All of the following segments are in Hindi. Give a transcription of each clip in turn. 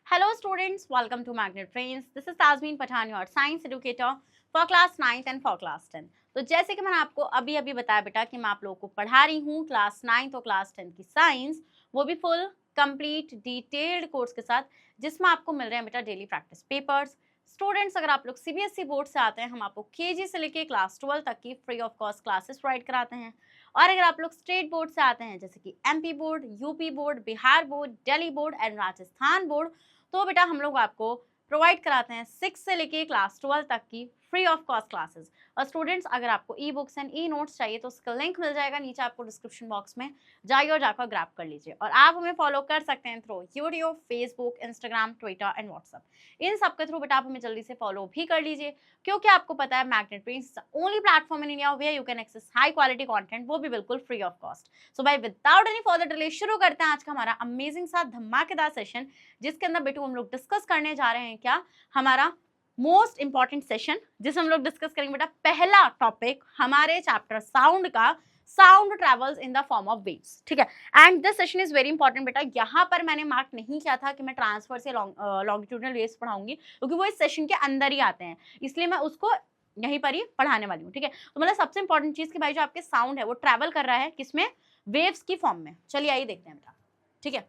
Hello students, welcome to Magnet Brains. This is Tazmeen Pathan, your science educator for class 9th and for class 10. तो जैसे कि मैंने आपको अभी बताया बेटा कि मैं आप लोगों को पढ़ा रही हूँ क्लास 9th और क्लास 10 की साइंस, वो भी फुल कंप्लीट डिटेल्ड कोर्स के साथ, जिसमें आपको मिल रहे हैं बेटा डेली प्रैक्टिस पेपर्स। स्टूडेंट्स, अगर आप लोग सीबीएसई बोर्ड से आते हैं, हम आपको केजी से लेके क्लास 12 तक की free of cost classes provide कराते हैं। और अगर आप लोग स्टेट बोर्ड से आते हैं, जैसे कि MP board, UP board, Bihar board, Delhi board and Rajasthan board, तो बेटा हम लोग आपको प्रोवाइड कराते हैं 6 से लेके क्लास 12 तक की फ्री ऑफ कॉस्ट क्लासेस। और स्टूडेंट्स, अगर आपको e books and e notes चाहिए तो उसका लिंक मिल जाएगा नीचे आपको डिस्क्रिप्शन बॉक्स में, जाइए और जाकर ग्रैब कर लीजिए। और आप हमें फॉलो कर सकते हैं through YouTube, Facebook, Instagram, Twitter and WhatsApp. इन सब के थ्रू बेटा आप हमें जल्दी से फॉलो भी कर लीजिए, क्योंकि आपको पता है Magnet Brains is the only platform in India where you can access high quality content, वो भी बिल्कुल फ्री ऑफ कॉस्ट। सो भाई विदाउट एनी फर्दर डिले शुरू करते हैं आज का हमारा अमेजिंग सा धमाकेदार सेशन, जिसके अंदर बेटू हम लोग डिस्कस करने जा रहे हैं क्या, हमारा मोस्ट इंपॉर्टेंट सेशन, जिसमें हम लोग डिस्कस करेंगे बेटा पहला टॉपिक हमारे चैप्टर साउंड का, sound travels in the form of waves. ठीक है, and this session is very important बेटा। यहाँ पर मैंने मार्क नहीं किया था कि मैं ट्रांसफर से लॉन्गिट्यूडनल वेव्स पढ़ाऊंगी, क्योंकि वो इस सेशन के अंदर ही आते हैं, इसलिए मैं उसको यहीं पर ही पढ़ाने वाली हूँ। ठीक है, तो मतलब सबसे इंपॉर्टेंट चीज कि भाई जो आपके साउंड है वो ट्रैवल कर रहा है किसमें, वेव्स की फॉर्म में। चलिए आइए देखते हैं बेटा। ठीक है,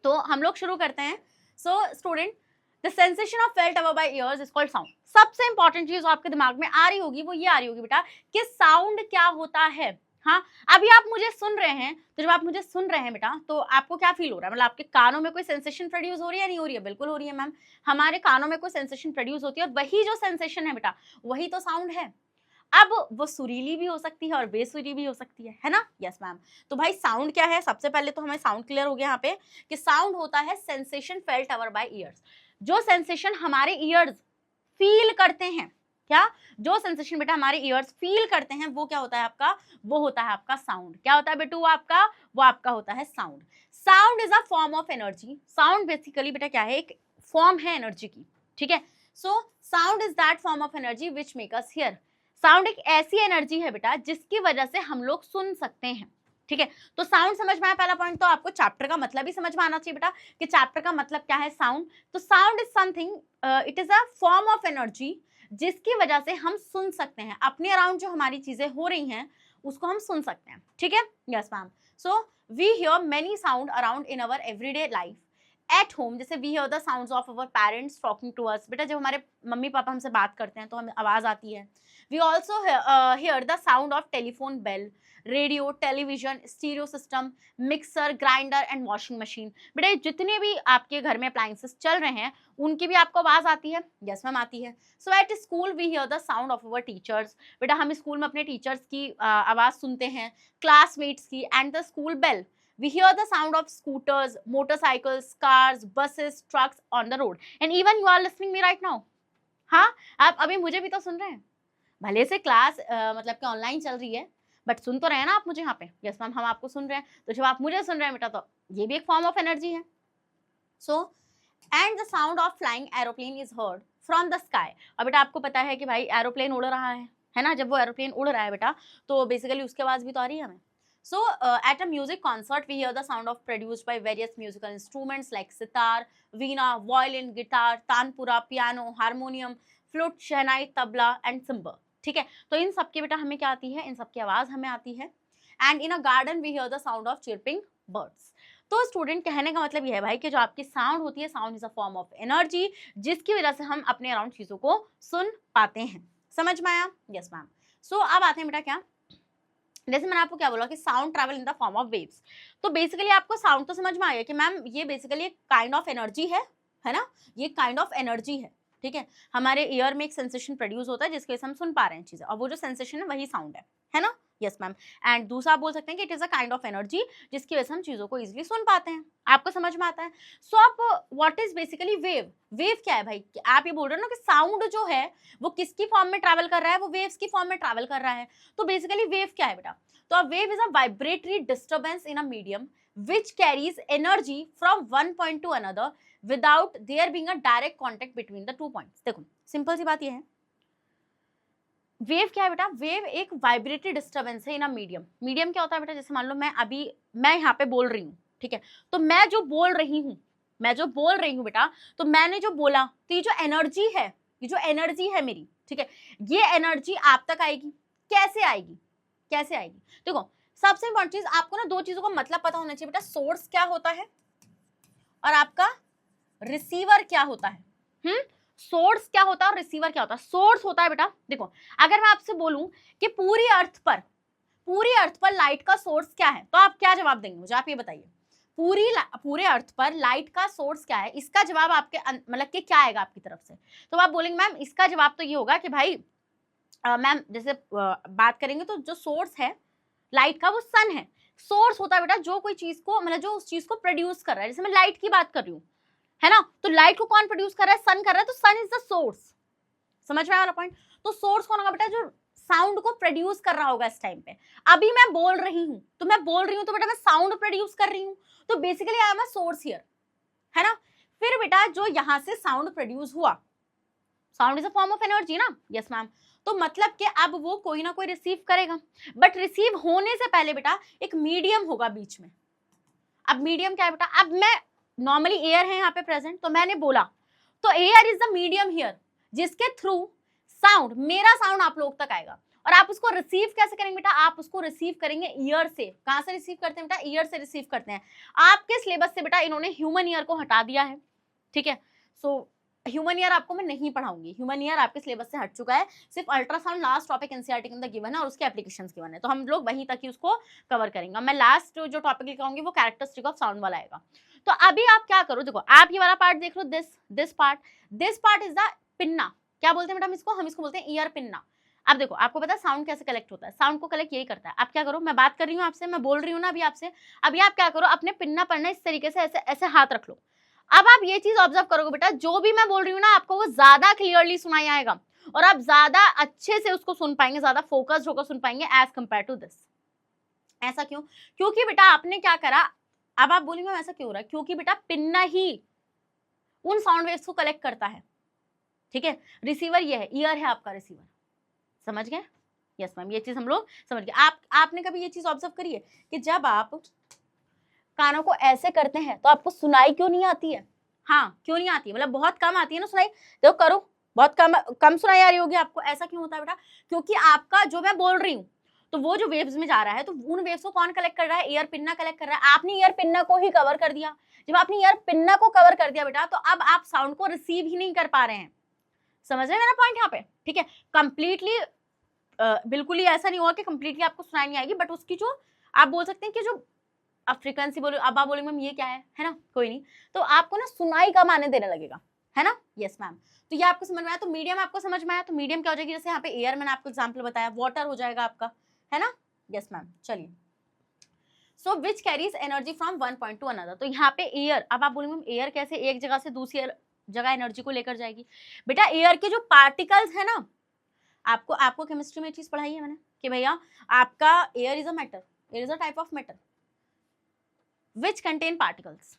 तो हम लोग शुरू करते हैं। So student, The sensation of felt over by ears is called sound. सबसे इंपॉर्टेंट चीज आपके दिमाग में आ रही होगी वो ये आ रही होगी बेटा कि साउंड क्या होता है। हाँ, अभी आप मुझे सुन रहे हैं, तो जब आप मुझे सुन रहे हैं बेटा तो आपको क्या फील हो रहा है, मतलब आपके कानों में कोई सेंसेशन प्रोड्यूस हो रही है, नहीं हो रही है? बिल्कुल हो रही है मैम, हमारे कानों में कोई सेंसेशन प्रोड्यूस होती है, और वही जो सेंसेशन है बेटा वही तो साउंड है। अब वो सुरीली भी हो सकती है और बेसुरी भी हो सकती है ना? Yes ma'am. तो भाई साउंड क्या है, सबसे पहले तो हमें साउंड क्लियर हो गया यहाँ पे कि साउंड होता है सेंसेशन फेल्ट अवर बाय ईयर्स। जो सेंसेशन हमारे ईयर्स फील करते हैं, क्या जो सेंसेशन बेटा हमारे ईयर्स फील करते हैं वो क्या होता है आपका, वो होता है आपका साउंड। क्या होता है बेटू आपका, वो आपका होता है sound. Sound is a form of energy. Sound basically बेटा क्या है, एक फॉर्म है एनर्जी की। ठीक है, so sound is that form of energy which make us here. Sound एक ऐसी एनर्जी है बेटा जिसकी वजह से हम लोग सुन सकते हैं। ठीक है, तो साउंड समझ में आया पहला पॉइंट। तो आपको चैप्टर का मतलब भी समझ में आना चाहिए बेटा कि चैप्टर का मतलब क्या है, साउंड। तो sound is something, it is a form of energy जिसकी वजह से हम सुन सकते हैं, अपने अराउंड जो हमारी चीजें हो रही हैं उसको हम सुन सकते हैं। ठीक है, yes ma'am. So we hear many sound around in our everyday life. At home, जैसे we hear the sounds of our parents talking to us. बेटा जब हमारे मम्मी पापा हमसे बात करते हैं तो हमें आवाज आती है। We also hear the sound of telephone bell, radio, television, stereo system, mixer, grinder and washing machine. बेटा जितने भी आपके घर में अप्लायंसेस चल रहे हैं उनकी भी आपको आवाज आती है? यस मैम आती है। So at school we hear the sound of our teachers. बेटा हम स्कूल में अपने टीचर्स की आवाज सुनते हैं, क्लासमेट्स की। And the school bell, we hear the sound of scooters, motorcycles, cars, buses, trucks on the road, and even you are listening me right now. हाँ, आप अभी मुझे भी तो सुन रहे हैं, भले से क्लास मतलब कि ऑनलाइन चल रही है, बट सुन तो रहे हैं ना आप मुझे यहाँ पे। यस मैम, हम आपको सुन रहे हैं। तो जब आप मुझे सुन रहे हैं बेटा तो ये भी एक फॉर्म ऑफ एनर्जी है। So and the sound of flying aeroplane is heard from the sky. और बेटा आपको पता है कि भाई एरोप्लेन उड़ रहा है ना? जब वो एरोप्लेन उड़ रहा है बेटा तो बेसिकली उसके आवाज भी तो आ रही है हमें। So at a music concert, we hear the sound of produced by various musical instruments like sitar, veena, violin, guitar, tanpura, piano, harmonium, flute, shehnai, tabla and cymbal। ठीक है, तो इन सब की बेटा हमें क्या आती है, इन सब की आवाज हमें आती है। And in a garden we hear the sound of chirping birds। तो स्टूडेंट कहने का मतलब यह है भाई कि जो आपकी साउंड होती है, sound is a form of energy जिसकी वजह से हम अपने अराउंड चीजों को सुन पाते हैं। समझ में आया? Yes ma'am. सो अब आते हैं बेटा क्या, जैसे मैंने आपको क्या बोला कि sound travel in the form of waves. तो बेसिकली आपको साउंड तो समझ में आ गया कि मैम ये बेसिकली एक काइंड ऑफ एनर्जी है ना? ये काइंड ऑफ एनर्जी है। ठीक है, हमारे ईयर में एक सेंसेशन प्रोड्यूस होता है जिसकी वजह से हम सुन पा रहे हैं चीजें, और वो जो सेंसेशन है वही साउंड है ना? Yes ma'am. एंड दूसरा आप बोल सकते हैं कि it is a kind of energy जिसकी वजह से हम चीजों को इजीली सुन पाते हैं। आपको समझ में आता है? सो आप what is basically wave? Wave क्या है भाई? आप ये बोल रहे हो ना कि साउंड जो है वो किसकी फॉर्म में ट्रैवल कर रहा है, वो वेव्स की फॉर्म में ट्रैवल कर रहा है। तो बेसिकली वेव क्या है बेटा? तो a wave is a vibratory disturbance in a medium which carries energy from one point to another without there being a direct contact between the two points। देखो सिंपल सी बात ये है, वेव क्या है बेटा? वेव एक वाइब्रेटरी डिस्टर्बेंस है इन अ मीडियम। मीडियम क्या होता है बेटा? जैसे मान लो मैं यहाँ पे बोल रही हूँ, ठीक है, तो मैं जो बोल रही हूँ मैं जो बोल रही हूँ बेटा, तो मैंने जो बोला, तो ये जो एनर्जी है, ये जो एनर्जी है मेरी, ठीक है, ये एनर्जी आप तक आएगी। कैसे आएगी, कैसे आएगी? देखो सबसे इंपॉर्टेंट चीज, आपको ना दो चीजों का मतलब पता होना चाहिए बेटा, सोर्स क्या होता है और आपका रिसीवर क्या होता है। सोर्स क्या होता है और रिसीवर क्या होता है? सोर्स होता है बेटा, देखो अगर मैं आपसे बोलूं कि पूरी अर्थ पर लाइट का सोर्स क्या है, तो आप क्या जवाब देंगे मुझे, आप ये बताइए। पूरे अर्थ पर लाइट का सोर्स क्या है, इसका जवाब आपके मतलब कि क्या आएगा आपकी तरफ से? तो आप बोलेंगे मैम इसका जवाब तो ये होगा कि भाई मैम जैसे बात करेंगे तो जो सोर्स है लाइट का वो सन है। सोर्स होता है बेटा जो कोई चीज को मतलब जो उस चीज को प्रोड्यूस कर रहा है, जैसे मैं लाइट की बात कर रही हूँ, है ना, तो लाइट को कौन प्रोड्यूस कर रहा है? सन कर रहा है, तो सन इज द सोर्स। समझ में आया वाला पॉइंट? तो सोर्स कौन होगा बेटा? जो साउंड को प्रोड्यूस कर रहा होगा इस टाइम पे। अभी मैं बोल रही हूँ तो बेटा मैं साउंड प्रोड्यूस कर रही हूँ, तो basically I am a source here, है ना। फिर बेटा जो यहां से साउंड प्रोड्यूस हुआ, sound is a form of energy ना, यस मैम, तो मतलब कि अब वो कोई ना कोई रिसीव करेगा, बट रिसीव होने से पहले बेटा एक मीडियम होगा बीच में। अब मीडियम क्या है बेटा? अब मैं नॉर्मली एयर है यहाँ पे प्रेजेंट, तो मैंने बोला, तो air is the medium here जिसके थ्रू साउंड, मेरा साउंड आप लोग तक आएगा। और आप उसको रिसीव कैसे करेंगे बेटा? आप उसको रिसीव करेंगे ईयर से। कहां से रिसीव करते हैं बेटा? ईयर से रिसीव करते हैं। आपके सिलेबस से बेटा इन्होंने ह्यूमन ईयर को हटा दिया है, ठीक है, सो ह्यूमन ईयर आपको मैं नहीं पढ़ाऊंगी, ह्यूमन ईयर आपके सिलेबस से हट चुका है। सिर्फ अल्ट्रासाउंड लास्ट टॉपिक एनसीईआरटी के अंदर गिवन है और उसके एप्लीकेशंस गिवन है, तो हम लोग वहीं तक ही उसको कवर करेंगे। मैं लास्ट जो टॉपिक लिखाऊंगी वो कैरेक्टरिस्टिक ऑफ साउंड वाला आएगा। तो अभी आप क्या करो, देखो आप ये वाला पार्ट देख लो, this part is the pinna. क्या बोलते हैं मैडम इसको? हम इसको बोलते हैं ईयर पिन्ना। अब देखो आपको पता है साउंड कैसे कलेक्ट होता है? साउंड को कलेक्ट यही करता है। आप क्या करो, मैं बात कर रही हूँ आपसे, मैं बोल रही हूँ ना अभी आपसे, अभी आप क्या करो, अपने पिन्ना पर ना इस तरीके से ऐसे ऐसे हाथ रख लो। अब आप ये चीज ऑब्जर्व करोगे बेटा, जो भी मैं बोल रही हूँ ना आपको वो ज्यादा क्लियरली सुनाई आएगा और आप ज्यादा अच्छे से उसको सुन पाएंगे, ज्यादा फोकस्ड होकर सुन पाएंगे एज कंपेयर टू दिस। ऐसा क्यों? क्योंकि बेटा आपने क्या करा, अब आप बोलेंगे ऐसा क्यों हो रहा है? क्योंकि बेटा पिन्ना ही उन साउंड वेव्स को कलेक्ट करता है, ठीक है। रिसीवर ये है, ईयर है आपका रिसीवर। समझ गए? यस मैम, ये चीज हम लोग समझ गए। आपने कभी ये चीज ऑब्जर्व करी है कि जब आप कानों को ऐसे करते हैं तो आपको सुनाई क्यों नहीं आती है? हाँ, क्यों नहीं आती है? मतलब बहुत कम आती है ना सुनाई। देखो करो, बहुत कम सुनाई आ रही होगी आपको। ऐसा क्यों होता है बेटा? क्योंकि आपका जो मैं बोल रही हूँ तो वो जो वेव्स में जा रहा है, तो उन वेव्स को कौन कलेक्ट कर रहा है? ईयर पिन्ना कलेक्ट कर रहा है। आपने ईयर पिन्ना को ही कवर कर दिया। जब आपने ईयर पिन्ना को कवर कर दिया बेटा, तो अब आप साउंड को रिसीव ही नहीं कर पा रहे हैं। समझ रहे हैं मेरा पॉइंट यहाँ पे? ठीक है, कंप्लीटली बिल्कुल ही ऐसा नहीं हुआ कि कंप्लीटली आपको सुनाई नहीं आएगी, बट उसकी जो आप बोल सकते हैं कि जो अब फ्रीक्वेंसी बोलो, अब आप बोलेंगे मैम ये क्या है ना, कोई नहीं, तो आपको ना सुनाई कम आने देने लगेगा, है ना। यस मैम, तो ये आपको समझ में आया? तो मीडियम आपको समझ में आया? तो मीडियम क्या हो जाएगी? जैसे यहाँ पे एयर मैंने आपको एग्जांपल बताया, वाटर हो जाएगा आपका, है ना। यस मैम, चलिए। So which carries energy from one point to another, तो यहाँ पे एयर, अब आप बोलेंगे मैम एयर कैसे एक जगह से दूसरी जगह एनर्जी को लेकर जाएगी? बेटा एयर के जो पार्टिकल्स है ना, आपको केमिस्ट्री में चीज पढ़ाई है मैंने कि भैया आपका air is a matter, air is a type of matter which contain particles,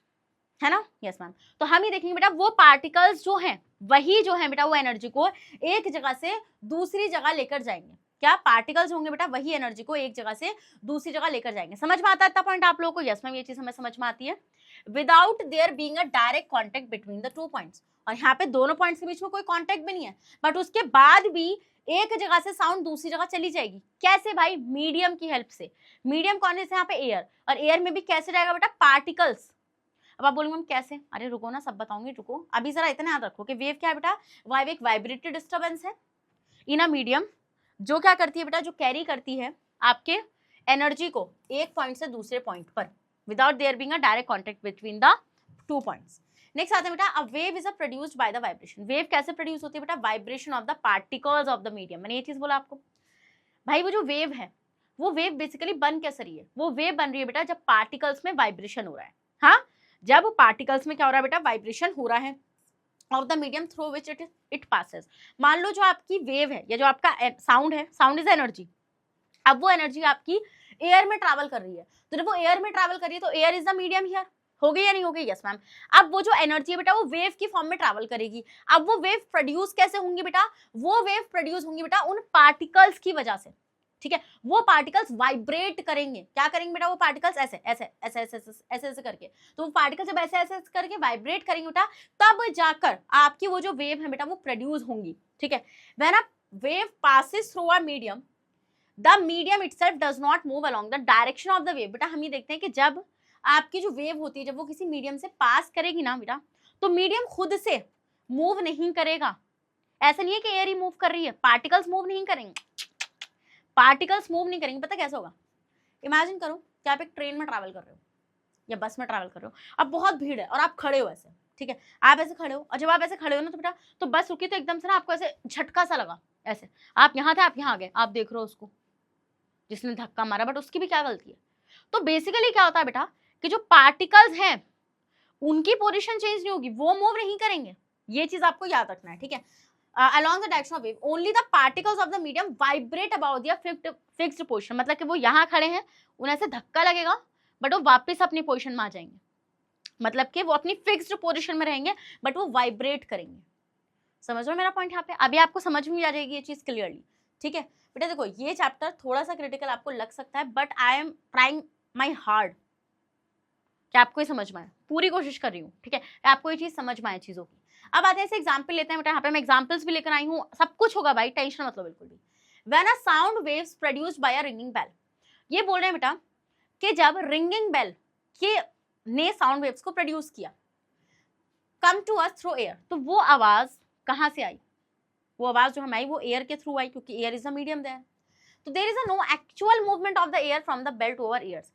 है ना। यस मैम, तो हम ये देखेंगे बेटा वो पार्टिकल्स जो हैं वही जो है बेटा वो एनर्जी को एक जगह से दूसरी जगह लेकर जाएंगे। क्या पार्टिकल्स होंगे बेटा? वही एनर्जी को एक जगह से दूसरी जगह लेकर जाएंगे। समझ में आता है इतना पॉइंट आप लोगों को? यस मैम, ये चीज हमें समझ में आती है। Without their being a direct contact between the two points, और यहाँ पे दोनों पॉइंट्स के बीच में कोई कॉन्टेक्ट भी नहीं है, बट उसके बाद भी एक जगह से साउंड दूसरी जगह चली जाएगी। कैसे भाई? मीडियम की हेल्प से। मीडियम कौन है? यहाँ पे एयर, और एयर में भी कैसे जाएगा बेटा? पार्टिकल्स। अब आप बोलेंगे कैसे? अरे रुको ना, सब बताऊंगी, रुको। अभी जरा इतना याद रखो कि वेव क्या है बेटा? वेव एक वाइब्रेटेड डिस्टर्बेंस है इन अ मीडियम, जो क्या करती है बेटा? जो कैरी करती है आपके एनर्जी को एक पॉइंट से दूसरे पॉइंट पर without their being a direct contact between the two points. Next आता है बेटा, a wave is produced by the vibration. Wave कैसे प्रोड्यूस होती है बेटा? Vibration of the particles of the medium. मैंने ये चीज बोला आपको भाई, वो जो वेव है वो वेव बेसिकली बन कैसे रही है? वो वेव बन रही है बेटा जब पार्टिकल्स में वाइब्रेशन हो रहा है। हाँ, जब पार्टिकल्स में क्या हो रहा है बेटा? वाइब्रेशन हो रहा है of the medium through which it passes. मान लो जो आपकी वेव है या जो आपका साउंड है, साउंड इज एनर्जी, अब वो एनर्जी आपकी एयर में ट्रैवल कर रही है, तो जब वो एयर में ट्रैवल कर रही है तो air is the medium here. हो गई या नहीं हो गई? Yes ma'am. अब वो जो एनर्जी है बेटा वो वेव की फॉर्म में ट्रैवल करेगी। अब वो वेव प्रोड्यूस कैसे होंगी बेटा? वो वेव प्रोड्यूस होंगी बेटा उन पार्टिकल्स की वजह से, ठीक है, वो पार्टिकल्स वाइब्रेट करेंगे। क्या करेंगे बेटा, वो पार्टिकल्स ऐसे ऐसे ऐसे ऐसे ऐसे ऐसे करके, तो वो पार्टिकल्स जब ऐसे ऐसे करके वाइब्रेट करेंगे बेटा, तब जाकर आपकी वो जो वेव है बेटा वो प्रोड्यूस होंगी। ठीक है, when a wave passes through a medium, the medium itself does not move along the direction of the wave. बेटा हम ये देखते हैं कि जब आपकी जो वेव होती है, जब वो किसी मीडियम से पास करेगी ना बेटा, तो मीडियम खुद से मूव नहीं करेगा। ऐसा नहीं है कि एयर ही मूव कर रही है, पार्टिकल्स मूव नहीं करेंगे, पार्टिकल्स मूव नहीं करेंगे। पता कैसे होगा, इमेजिन करो कि आप एक ट्रेन में ट्रैवल कर रहे हो या बस में ट्रैवल कर रहे हो, अब बहुत भीड़ है और आप खड़े हो ऐसे, ठीक है, आप ऐसे खड़े हो, और जब आप ऐसे खड़े हो ना तो बेटा, तो बस रुकी तो एकदम से ना आपको ऐसे झटका सा लगा, ऐसे आप यहाँ थे, आप यहाँ आ गए, आप देख रहे हो उसको जिसने धक्का मारा, बट उसकी भी क्या गलती है। तो बेसिकली क्या होता है बेटा कि जो पार्टिकल्स हैं उनकी पोजीशन चेंज नहीं होगी, वो मूव नहीं करेंगे, ये चीज आपको याद रखना है। ठीक है, along the direction of wave only the particles of the medium vibrate about their fixed position, मतलब कि वो यहाँ खड़े हैं, उन्हें से धक्का लगेगा बट वो वापस अपनी पोजीशन में आ जाएंगे, मतलब कि वो अपनी फिक्स्ड पोजीशन में रहेंगे बट वो वाइब्रेट करेंगे। समझ लो मेरा पॉइंट यहाँ पे, अभी आपको समझ में आ जाएगी ये चीज क्लियरली। ठीक है बेटा, देखो ये चैप्टर थोड़ा सा क्रिटिकल आपको लग सकता है, but I am trying my hard कि आपको ये समझ में आए, पूरी कोशिश कर रही हूँ। ठीक है, आपको ये चीज समझ में आए चीजों की। अब आते हैं ऐसे एग्जाम्पल लेते हैं बेटा, यहाँ पे मैं एग्जाम्पल्स भी लेकर आई हूँ, सब कुछ होगा भाई, टेंशन मत लो बिल्कुल भी। When a sound waves produced by a ringing bell, ये बोल रहे हैं बेटा कि जब रिंगिंग बेल के ने साउंड वेव्स को प्रोड्यूस किया, come to us through air, तो वो आवाज कहाँ से आई, वो आवाज जो हमें आई वो एयर के थ्रू आई, क्योंकि air is the medium there. तो there is a no actual movement of the air from the bell to our ears,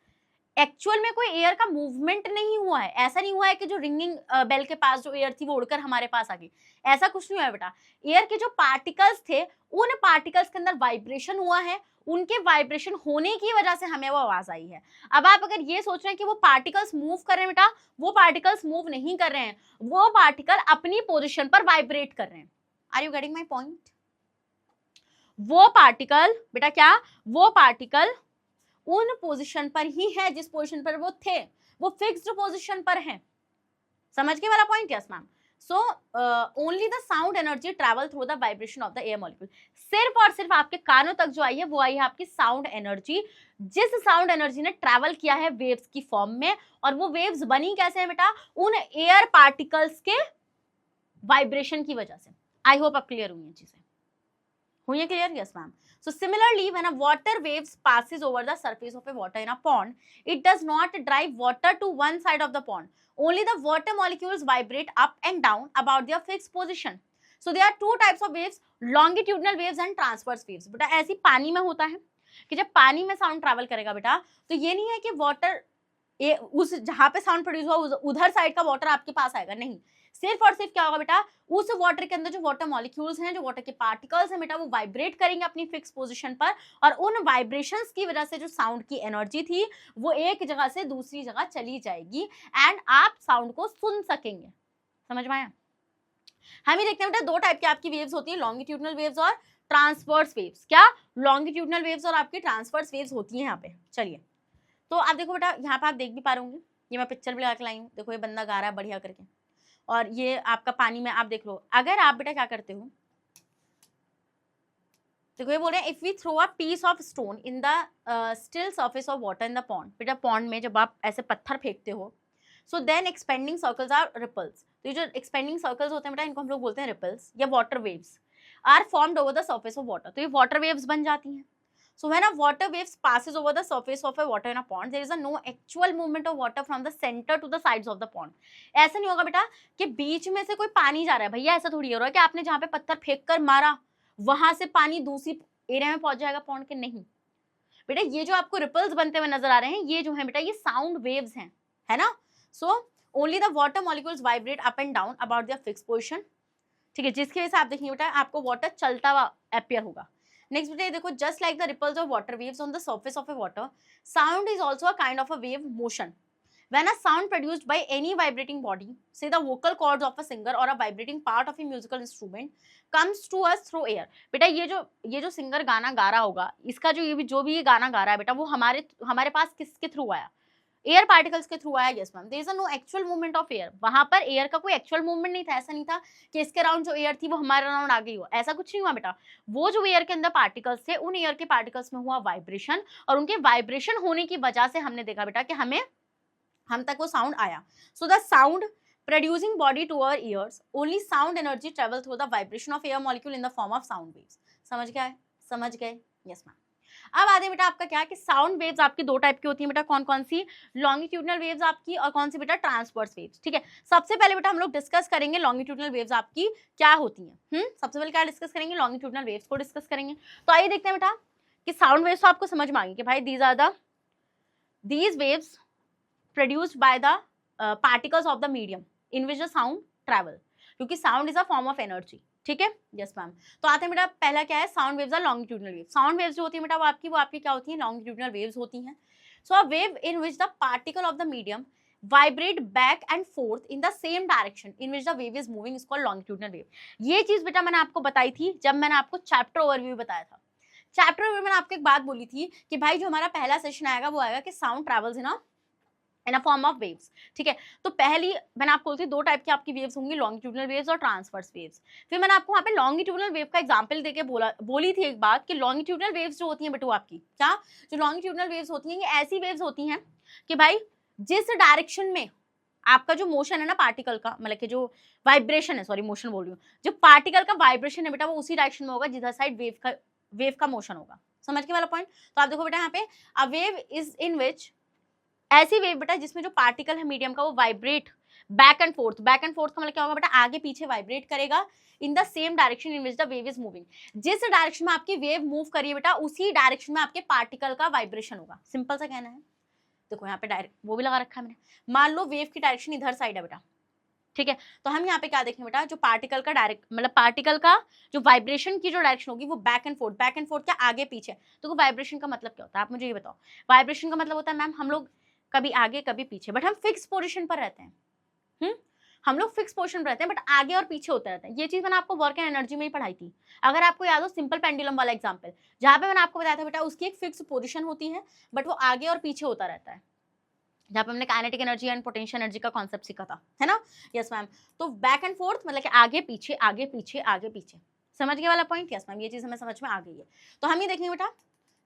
actual में कोई एयर का मूवमेंट नहीं हुआ है। ऐसा नहीं हुआ है कि जो रिंगिंग बेल के पास जो एयर थी वो उड़कर हमारे पास आ गई, ऐसा कुछ नहीं हुआ है बेटा। एयर के जो पार्टिकल्स थे, उन पार्टिकल्स के अंदर वाइब्रेशन हुआ है, उनके वाइब्रेशन होने की वजह से हमें वो आवाज आई है। अब आप अगर ये सोच रहे हैं कि वो पार्टिकल्स मूव कर रहे हैं बेटा, वो पार्टिकल्स मूव नहीं कर रहे हैं, वो पार्टिकल अपनी पोजिशन पर वाइब्रेट कर रहे हैं। Are you getting my point? वो पार्टिकल बेटा क्या, वो पार्टिकल उन पोजीशन पर ही है जिस पोजीशन पर वो थे, वो फिक्स्ड पोजीशन पर है। समझ के वाला point? Yes ma'am. So only the sound energy travel through the vibration of the air molecule, सिर्फ और सिर्फ आपके कानों तक जो आई है वो आई है आपकी साउंड एनर्जी, जिस साउंड एनर्जी ने ट्रैवल किया है वेव्स की फॉर्म में। और वो वेव्स बनी कैसे है बेटा, उन एयर पार्टिकल्स के वाइब्रेशन की वजह से। आई होप आप क्लियर हुई है चीजें, हुई है clear? Yes ma'am. So similarly, when a water waves passes over the surface of a water in a pond, it does not drive water to one side of the pond. Only the water molecules vibrate up and down about their fixed position. So there are two types of waves, longitudinal waves and transverse waves. बेटा ऐसी पानी में होता है कि जब पानी में साउंड ट्रैवल करेगा बेटा, तो ये नहीं है कि वाटर उस जहाँ पे साउंड प्रोड्यूस हुआ उधर साइड का वाटर आपके पास आएगा, नहीं, सिर्फ और सिर्फ क्या होगा बेटा, उस वाटर के अंदर जो वाटर मॉलिक्यूल्स हैं, जो वाटर के पार्टिकल्स हैं बेटा, वो वाइब्रेट करेंगे अपनी फिक्स पोजीशन पर, और उन वाइब्रेशंस की वजह से जो साउंड की एनर्जी थी वो एक जगह से दूसरी जगह चली जाएगी एंड आप साउंड को सुन सकेंगे। समझ में आया? हम ही देखते हैं बेटा दो टाइप की आपकी वेव्स होती है, लॉन्गिट्यूडनल वेव्स और ट्रांसवर्स वेव्स। क्या लॉन्गिट्यूडनल वेव्स और आपकी ट्रांसवर्स वेव्स होती हैं यहाँ पे। चलिए तो आप देखो बेटा, यहाँ पे आप देख भी पा रहे होंगे, ये मैं पिक्चर भी लगा के लाई हूँ, देखो ये बंदा गा रहा है बढ़िया करके, और ये आपका पानी में आप देख लो। अगर आप बेटा क्या करते हो, देखो ये बोल रहे हैं if we throw a piece of stone in the still surface of water in the pond, बेटा पॉन्ड में जब आप ऐसे पत्थर फेंकते हो, so then expanding circles are ripples. तो ये जो एक्सपेंडिंग सर्कल्स होते हैं बेटा, इनको हम लोग बोलते हैं रिपल्स या water waves, are formed over the surface of water. तो ये वाटर वेव्स बन जाती हैं। So when a water waves passes over the surface of a water in a pond, there is a no actual movement of water from the center to the sides of the pond. ऐसा नहीं होगा बेटा कि बीच में से कोई पानी जा रहा है, भैया ऐसा थोड़ी हो रहा है कि आपने जहाँ पे पत्थर फेंक कर मारा वहां से पानी दूसरी एरिया में पहुंच जाएगा पॉन्ड के, नहीं बेटा। ये जो आपको रिपल्स बनते हुए नजर आ रहे हैं, ये जो है बेटा ये साउंड वेव्स हैं, है ना। So only the water molecules vibrate up and down about their fixed position, ठीक है, जिसकी वजह से आप देखेंगे बेटा आपको वाटर चलता हुआ अपीयर होगा। नेक्स्ट बेटा देखो, just like the ripples of water waves on the surface of a water, sound is also a kind of a wave motion. When a sound produced by any vibrating body, say the vocal cords of a singer or a vibrating part of a musical instrument, comes to us through air. बेटा ये जो सिंगर गाना गा रहा होगा, इसका जो भी ये गाना गा रहा है बेटा, वो हमारे पास किसके थ्रू आया, एयर पार्टिकल्स के थ्रू आया, yes ma'am. There is no actual movement of air, वहां पर एयर का कोई एक्चुअल मूवमेंट नहीं था, ऐसा नहीं था कि इसके अराउंड जो एयर थी वो हमारे अराउंड आ गई हो, ऐसा कुछ नहीं हुआ बेटा। वो जो एयर के अंदर पार्टिकल्स थे, उन एयर के पार्टिकल्स में हुआ वाइब्रेशन, और उनके वाइब्रेशन होने की वजह से हमने देखा बेटा कि हम तक वो साउंड आया। So the sound producing body to our ears, only sound energy travel through the vibration of air molecule in the form of sound waves। समझ गए, यस मैम। अब आते हैं बेटा आपका क्या कि साउंड वेव्स आपकी दो टाइप की होती हैं बेटा, कौन कौन सी, लॉन्गिट्यूडनल वेव्स आपकी, और कौन सी बेटा, ट्रांसवर्स वेव्स। ठीक है, सबसे पहले बेटा हम लोग डिस्कस करेंगे लॉन्गिट्यूडनल वेव्स आपकी क्या होती हैं। सबसे पहले क्या डिस्कस करेंगे, लॉन्गिट्यूडनल वेव्स को डिस्कस करेंगे। तो आइए देखते हैं बेटा कि साउंड वेव्स तो आपको समझ में आ गई कि भाई these waves produced by the particles of the medium in which the sound travel, क्योंकि sound is a form of energy. ठीक है, यस मैम। तो आते हैं बेटा, पहला क्या है, sound waves are longitudinal waves. Sound waves जो होती है बेटा वो आपकी क्या होती है, लॉन्गिट्यूडनल वेव्स होती हैं। So a wave in which the particle of the medium vibrate back and forth in the same direction in which the wave is moving is called longitudinal wave. ये चीज बेटा मैंने आपको बताई थी जब मैंने आपको चैप्टर ओवरव्यू बताया था। चैप्टर ओवरव्यू मैंने आपको एक बात बोली थी कि भाई जो हमारा पहला सेशन आएगा वो आएगा कि sound travels in a form of waves. ठीक है, तो पहली मैंने आपको बोलती दो टाइप की आपकी वेव्स होंगी, लॉन्गिट्यूडनल वेव्स और ट्रांसवर्स वेव्स। फिर मैंने आपको वहाँ पे लॉन्गिट्यूडनल वेव का एग्जांपल देके बोली थी एक बात कि लॉन्गिट्यूडनल वेव्स जो होती हैं बेटू आपकी क्या, जो लॉन्गिट्यूडनल वेव्स होती हैं ये ऐसी वेव्स होती हैं कि भाई जिस डायरेक्शन में आपका जो मोशन है ना पार्टिकल का, मतलब कि जो वाइब्रेशन है, सॉरी मोशन बोल रही हूँ, जो पार्टिकल का वाइब्रेशन है बेटा वो उसी डायरेक्शन में होगा जिधर साइड वेव का मोशन होगा। समझ के वाला पॉइंट। तो आप देखो बेटा यहाँ पे अ वेव इज इन विच, ऐसी वेव बेटा जिसमें जो पार्टिकल है मीडियम का वो वाइब्रेट बैक एंड फोर्थ का मतलब क्या होगा बेटा, आगे पीछे वाइब्रेट करेगा इन the same direction in which the wave is moving. जिस डायरेक्शन में आपकी वेव मूव करिए बेटा उसी डायरेक्शन में आपके पार्टिकल का वाइब्रेशन होगा। सिंपल सा कहना है। देखो यहाँ पे डायरेक्ट वो भी लगा रखा है मैंने, मान लो वेव की डायरेक्शन इधर साइड है बेटा। ठीक है, तो हम यहाँ पे क्या देखेंगे बेटा, जो पार्टिकल का डायरेक्ट मतलब पार्टिकल का जो वाइब्रेशन की जो डायरेक्शन होगी वो बैक एंड फोर्थ क्या आगे पीछे। तो वाइब्रेशन का मतलब क्या होता है आप मुझे ये बताओ। वाइब्रेशन का मतलब होता है मैम हम लोग कभी आगे कभी पीछे, बट हम फिक्स पोजीशन पर रहते हैं। हम लोग फिक्स पोजीशन पर रहते हैं बट आगे और पीछे होता रहता है। ये चीज मैंने आपको वर्क एंड एनर्जी में ही पढ़ाई थी। अगर आपको याद हो सिंपल पेंडुलम वाला एग्जांपल, जहां पे मैंने आपको बताया था बेटा उसकी एक फिक्स पोजीशन होती है बट वो आगे और पीछे होता रहता है, जहाँ पे हमने kinetic energy and potential energy का कॉन्सेप्ट सीखा था, है ना। Yes ma'am. तो बैक एंड फोर्थ मतलब कि आगे पीछे आगे पीछे आगे पीछे। समझ गए वाला पॉइंट। यस मैम, ये चीज हमें समझ में आ गई है। तो हम ये देखेंगे बेटा,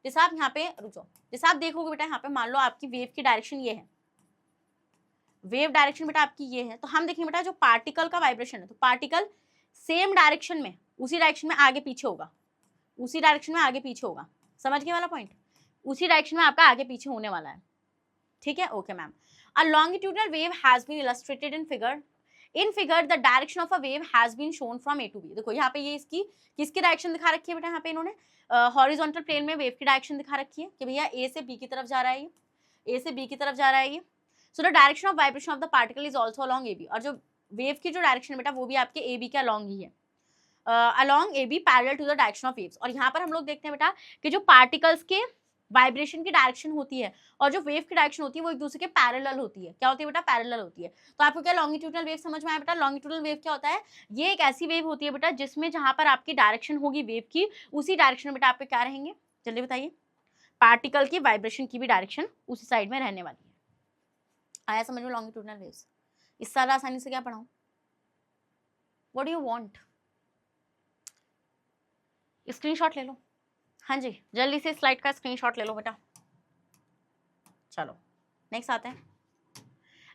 जैसे आप यहाँ पे रुक जाओ, जैसे आप देखोगे बेटा यहाँ पे मान लो आपकी वेव की डायरेक्शन ये है, वेव डायरेक्शन बेटा आपकी ये है, तो हम देखेंगे बेटा जो पार्टिकल का वाइब्रेशन है तो पार्टिकल सेम डायरेक्शन में उसी डायरेक्शन में आगे पीछे होगा, उसी डायरेक्शन में आगे पीछे होगा। समझ गए वाला पॉइंट। उसी डायरेक्शन में आपका आगे पीछे होने वाला है। ठीक है, okay ma'am. A longitudinal wave has been illustrated in figure. In figure the direction of a wave has been shown from A to B. देखो यहाँ पे ये इसकी किसकी डायरेक्शन दिखा रखी है बेटा, यहाँ पे इन्होंने हॉरिजॉन्टल प्लेन में वेव की डायरेक्शन दिखा रखी है कि भैया ए से बी की तरफ जा रहा है ये, ए से बी की तरफ जा रहा है ये। So the direction of vibration of the particle is also along A B, और जो वेव की जो डायरेक्शन है बेटा वो भी आपके ए बी के अलॉन्ग ही है, along A B parallel to the direction of waves. और यहाँ पर हम लोग देखते हैं बेटा कि जो पार्टिकल्स के वाइब्रेशन की डायरेक्शन होती है और जो वेव की डायरेक्शन होती है वो एक दूसरे के पैरेलल होती है। क्या होती है बेटा, पैरेलल होती है। तो आपको क्या लॉन्गिट्यूडनल वेव समझ में आया बेटा। लॉन्गिट्यूडनल वेव क्या होता है, ये एक ऐसी वेव होती है बेटा जिसमें जहां पर आपकी डायरेक्शन होगी वेव की उसी डायरेक्शन में बेटा आपके क्या रहेंगे, जल्दी बताइए, पार्टिकल की वाइब्रेशन की भी डायरेक्शन उसी साइड में रहने वाली है। आया समझ में लॉन्गिट्यूडनल वेव्स। इस साल आसानी से क्या पढ़ाऊं, what do you want. Screenshot ले लो, हाँ जी जल्दी से स्लाइड का स्क्रीनशॉट ले लो बेटा। चलो नेक्स्ट आते हैं।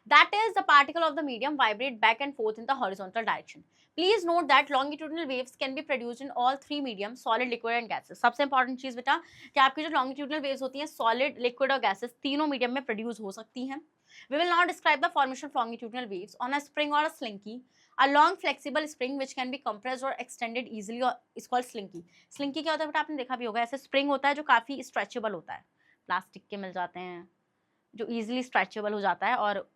That is the particle of the medium vibrate back and forth in the horizontal direction. Please note that longitudinal waves can be produced in all three mediums, solid, liquid and gases. सबसे important चीज बेटा कि आपकी जो longitudinal waves होती हैं solid, liquid और gases तीनों medium में produce हो सकती हैं। We will now describe the formation of longitudinal waves on a spring or a slinky. A long flexible spring which can be compressed or extended easily or is called slinky. Slinky क्या होता है बेटा, आपने देखा भी होगा, ऐसे spring होता है जो काफी stretchable होता है, प्लास्टिक के मिल जाते हैं जो easily stretchable हो जाता है, और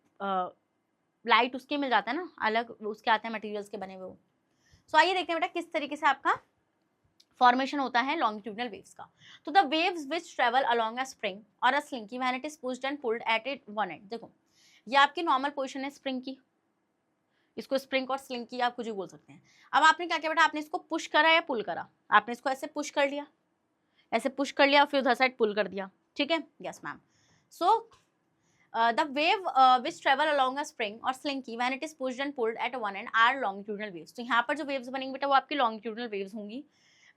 लाइट उसके मिल जाता है ना, अलग उसके आते हैं मटेरियल्स के बने हुए वो। सो आइए देखते हैं बेटा किस तरीके से आपका फॉर्मेशन होता है लॉन्गिट्यूडनल वेव्स का। तो the waves which travel along a spring और a slinky when it is pushed and pulled at it one end. देखो ये आपकी नॉर्मल पोजीशन है स्प्रिंग की, इसको स्प्रिंग और स्लिंकी आप कुछ भी बोल सकते हैं। अब आपने क्या किया बेटा, आपने इसको पुश करा या पुल करा, आपने इसको ऐसे पुश कर लिया, ऐसे पुश कर लिया, फिर उधर साइड पुल कर दिया। ठीक है, yes ma'am. So the wave which travel along a spring or slinky when it is pushed and pulled at one end are longitudinal waves. तो यहाँ पर जो waves बनेंगी बेटा वो आपकी longitudinal waves होंगी.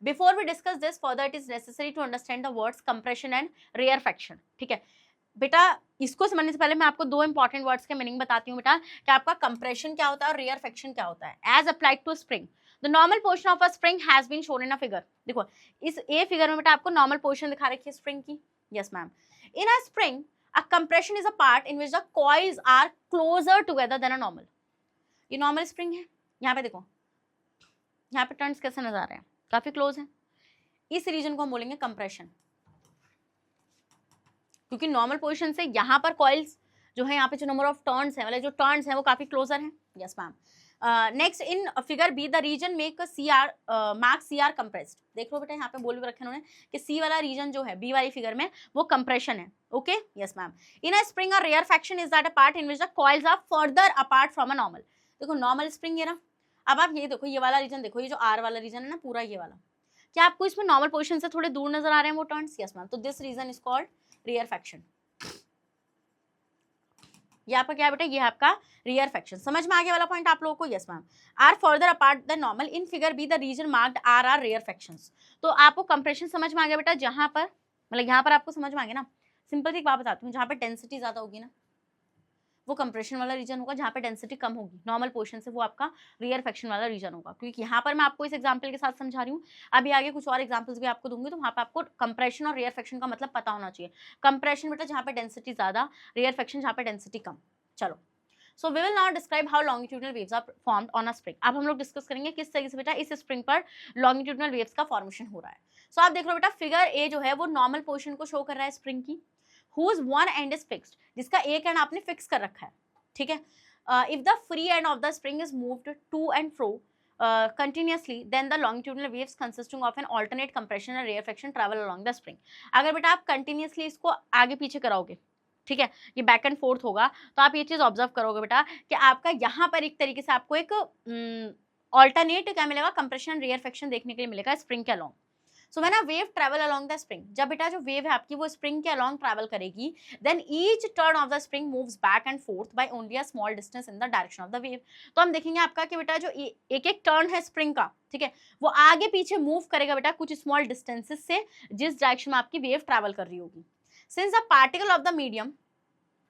Before we discuss this further, it is necessary to understand the words compression and rarefaction. ठीक है बेटा, इसको समझने से पहले मैं आपको दो इंपॉर्टेंट वर्ड्स के मीनिंग बताती हूँ बेटा कि आपका कंप्रेशन क्या होता है और रेयरफेक्शन क्या होता है. As applied to spring, the normal portion of a spring has been shown in a figure. देखो इस ए फिगर में बेटा आपको नॉर्मल पोर्शन दिखा रखी है स्प्रिंग की. Yes ma'am. In a spring a compression is a part in which the coils are closer together than a normal. ये नॉर्मल स्प्रिंग है, यहाँ पे देखो, यहाँ पे टर्न्स कैसे नजर आ रहे हैं, काफी क्लोज है. इस रीजन को हम बोलेंगे कंप्रेशन, क्योंकि नॉर्मल पोजीशन से यहाँ पर कॉइल्स जो है, यहाँ पे जो नंबर ऑफ टर्न्स है, मतलब जो टर्न्स है वो काफी क्लोजर है. Yes ma'am. Next in figure B the region make mark C are compressed. देख लो बेटा यहाँ पे बोल भी रखे उन्होंने कि सी वाला रीजन जो है बी वाली फिगर में वो कंप्रेशन है. Okay. Yes ma'am. In a spring a rarefaction is that a part in which the coils are further apart from a normal. देखो नॉर्मल स्प्रिंग है ना, अब आप ये देखो, ये वाला रीजन देखो, ये जो आर वाला रीजन है ना पूरा ये वाला, क्या आपको इसमें नॉर्मल पोजीशन से थोड़े दूर नजर आ रहे हैं वो टर्न्स? Yes ma'am. तो this region is called rarefaction. ये आपका क्या बेटा, ये आपका रेयरफेक्शन. समझ में आ गया वाला पॉइंट आप लोगों को? Yes ma'am. Are further apart the normal in figure B the region marked are rarefactions. तो आपको कंप्रेशन समझ में आ गया बेटा, जहां पर मतलब यहाँ पर आपको समझ में आ गया ना. सिंपल सी एक बात बताती हूँ, जहाँ पे डेंसिटी ज्यादा होगी ना वो कंप्रेशन वाला रीजन होगा, जहाँ पे डेंसिटी कम होगी नॉर्मल पोर्शन से वो आपका रेयरफेक्शन वाला रीजन होगा. क्योंकि यहाँ पर मैं आपको इस एग्जांपल के साथ समझा रही हूँ, अभी आगे कुछ और एग्जांपल्स भी आपको दूंगी, तो वहाँ पे आपको कंप्रेशन और रेयरफेक्शन का मतलब पता होना चाहिए. कंप्रेशन बेटा जहाँ पे डेंसिटी ज्यादा, रेयरफेक्शन जहाँ पे डेंसिटी कम. चलो, so we will now describe how longitudinal waves are formed on a spring. अब हम लोग डिस्कस करेंगे किस तरीके से बेटा इस स्प्रिंग पर लॉन्गिट्यूडनल वेव्स का फॉर्मेशन हो रहा है. सो आप देख लो बेटा, फिगर ए जो है वो नॉर्मल पोर्शन को शो कर रहा है स्प्रिंग की, whose one end is fixed, जिसका एक एंड आपने फिक्स कर रखा है. ठीक है. If the free end of the spring is moved to and fro continuously, then the longitudinal waves consisting of an alternate compression and rarefaction travel along the spring. अगर बेटा आप कंटिन्यूसली इसको आगे पीछे कराओगे, ठीक है, ये बैक एंड फोर्थ होगा, तो आप ये चीज ऑब्जर्व करोगे बेटा कि आपका यहाँ पर एक तरीके से आपको एक ऑल्टरनेट क्या मिलेगा, कंप्रेशन रेयरफेक्शन देखने के लिए मिलेगा स्प्रिंग के along. So when a wave travel along the spring, जब बेटा जो वेव है आपकी वो स्प्रिंग के अलोंग ट्रैवल करेगी, then each turn of the spring moves back and forth by only a small distance in the direction of the wave. तो हम देखेंगे आपका कि बेटा जो एक एक टर्न है स्प्रिंग का, ठीक है, वो आगे पीछे मूव करेगा बेटा कुछ स्मॉल डिस्टेंसेस से, जिस डायरेक्शन में आपकी वेव ट्रैवल कर रही होगी. Since the particle of the medium,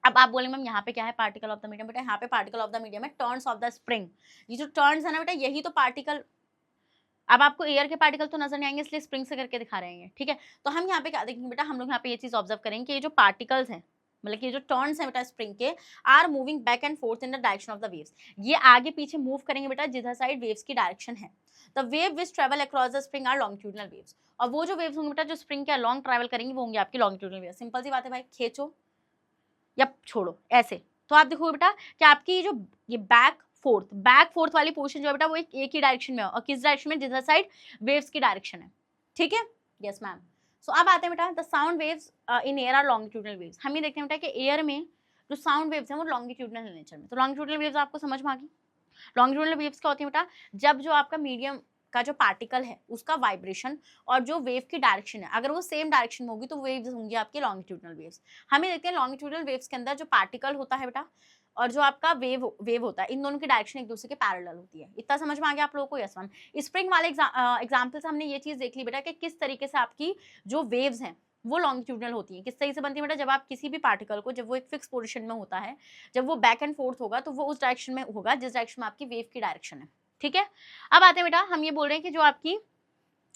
अब आप बोलेंगे मैम यहाँ पे क्या है पार्टिकल ऑफ द मीडियम? बेटा यहाँ पे पार्टिकल ऑफ द मीडियम है टर्न्स ऑफ द स्प्रिंग. ये जो टर्न्स है ना बेटा, यही तो पार्टिकल, अब आपको एयर के पार्टिकल तो नजर नहीं आएंगे इसलिए स्प्रिंग से करके दिखा रहे हैं. ठीक है, तो हम यहाँ पे क्या देखेंगे बेटा, हम लोग यहाँ पे ये चीज ऑब्जर्व करेंगे कि ये जो पार्टिकल्स हैं, मतलब कि ये जो टर्न्स हैं बेटा स्प्रिंग के, are moving back and forth in the direction of the waves. ये आगे पीछे मूव करेंगे बेटा जिधर साइड वेव्स की डायरेक्शन है. The wave which travel across the spring are longitudinal waves. और वो जो वेव्स होंगे बेटा जो स्प्रिंग के अलॉन्ग ट्रैवल करेंगे वो होंगे आपकी लॉन्गिट्यूडनल वेव्स. सिंपल सी बात है भाई, खींचो या छोड़ो ऐसे. तो आप देखो बेटा कि आपकी जो ये बैक फोर्थ वाली पोर्शन जो है बेटा वो एक ही डायरेक्शन में है, और किस डायरेक्शन में? जिधर साइड वेव्स की डायरेक्शन है. ठीक है. Yes ma'am. सो अब आते हैं बेटा, the sound waves in air are longitudinal waves. हम ये देखते हैं बेटा कि एयर में जो साउंड वेव्स हैं वो लॉन्गिट्यूडनल नेचर में. तो लॉन्गिट्यूडनल वेव्स आपको समझ में आ गई. लॉन्गिट्यूडनल वेव्स क्या होती है बेटा, जब जो आपका मीडियम का जो पार्टिकल है उसका वाइब्रेशन और जो वेव की डायरेक्शन है अगर वो सेम डायरेक्शन में होगी तो वेव्स होंगी आपकी लॉन्गिट्यूडनल वेव्स. हमें देखते हैं लॉन्गिट्यूडनल वेव्स के अंदर जो पार्टिकल होता है बेटा और जो आपका वेव होता है, इन दोनों की डायरेक्शन एक दूसरे के पैरेलल होती है. इतना समझ में आ गया आप लोगों को? Yes ma'am. स्प्रिंग वाले एग्जाम्पल से हमने ये चीज देख ली बेटा कि किस तरीके से आपकी जो वेव्स हैं वो लॉन्गिट्यूडनल होती है. किस तरीके से बनती है बेटा, जब आप किसी भी पार्टिकल को, जब वो एक फिक्स पोजीशन में होता है, जब वो बैक एंड फोर्थ होगा तो वो उस डायरेक्शन में होगा जिस डायरेक्शन में आपकी वेव की डायरेक्शन है. ठीक है. अब आते हैं बेटा, हम ये बोल रहे हैं कि जो आपकी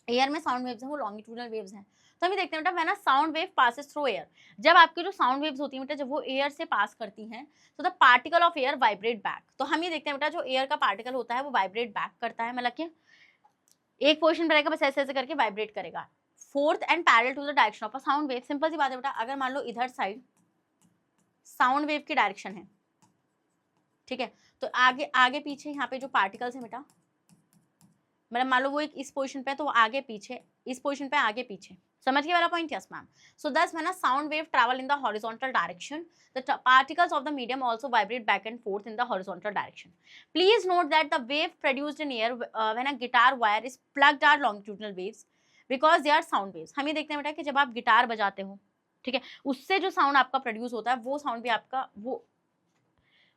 एयर में साउंड वेव्स हैं वो लॉन्गिट्यूडनल वेव्स हैं. तो हम देखते हैं बेटा when a sound wave passes through air, जब आपकी जो साउंड वेव्स होती हैं बेटा जब वो एयर से पास करती हैं तो the particle of air vibrate back. तो हम ये देखते हैं बेटा जो एयर का पार्टिकल होता है वो वाइब्रेट बैक करता है, मतलब कि एक पोजीशन पर रहेगा बस ऐसे ऐसे करके वाइब्रेट करेगा forth and parallel to the direction of a sound wave. Simple सी बात है बेटा, अगर मान लो इधर साइड साउंड वेव की डायरेक्शन है, ठीक है, तो आगे आगे पीछे यहाँ पे जो पार्टिकल्स हैं बेटा, मतलब मान लो वो एक इस पोजीशन पे तो वो आगे पीछे, इस पोजीशन पे आगे पीछे. समझ गए वाला पॉइंट? Yes ma'am. सो दस when a sound wave travel in the horizontal direction the particles of the medium also vibrate back and forth in the horizontal direction. Please note that the wave produced in air when a guitar wire is plucked are longitudinal waves because they are sound waves. हम ये देखते हैं बेटा कि जब आप गिटार बजाते हो, ठीक है, उससे जो साउंड आपका प्रोड्यूस होता है वो साउंड भी आपका वो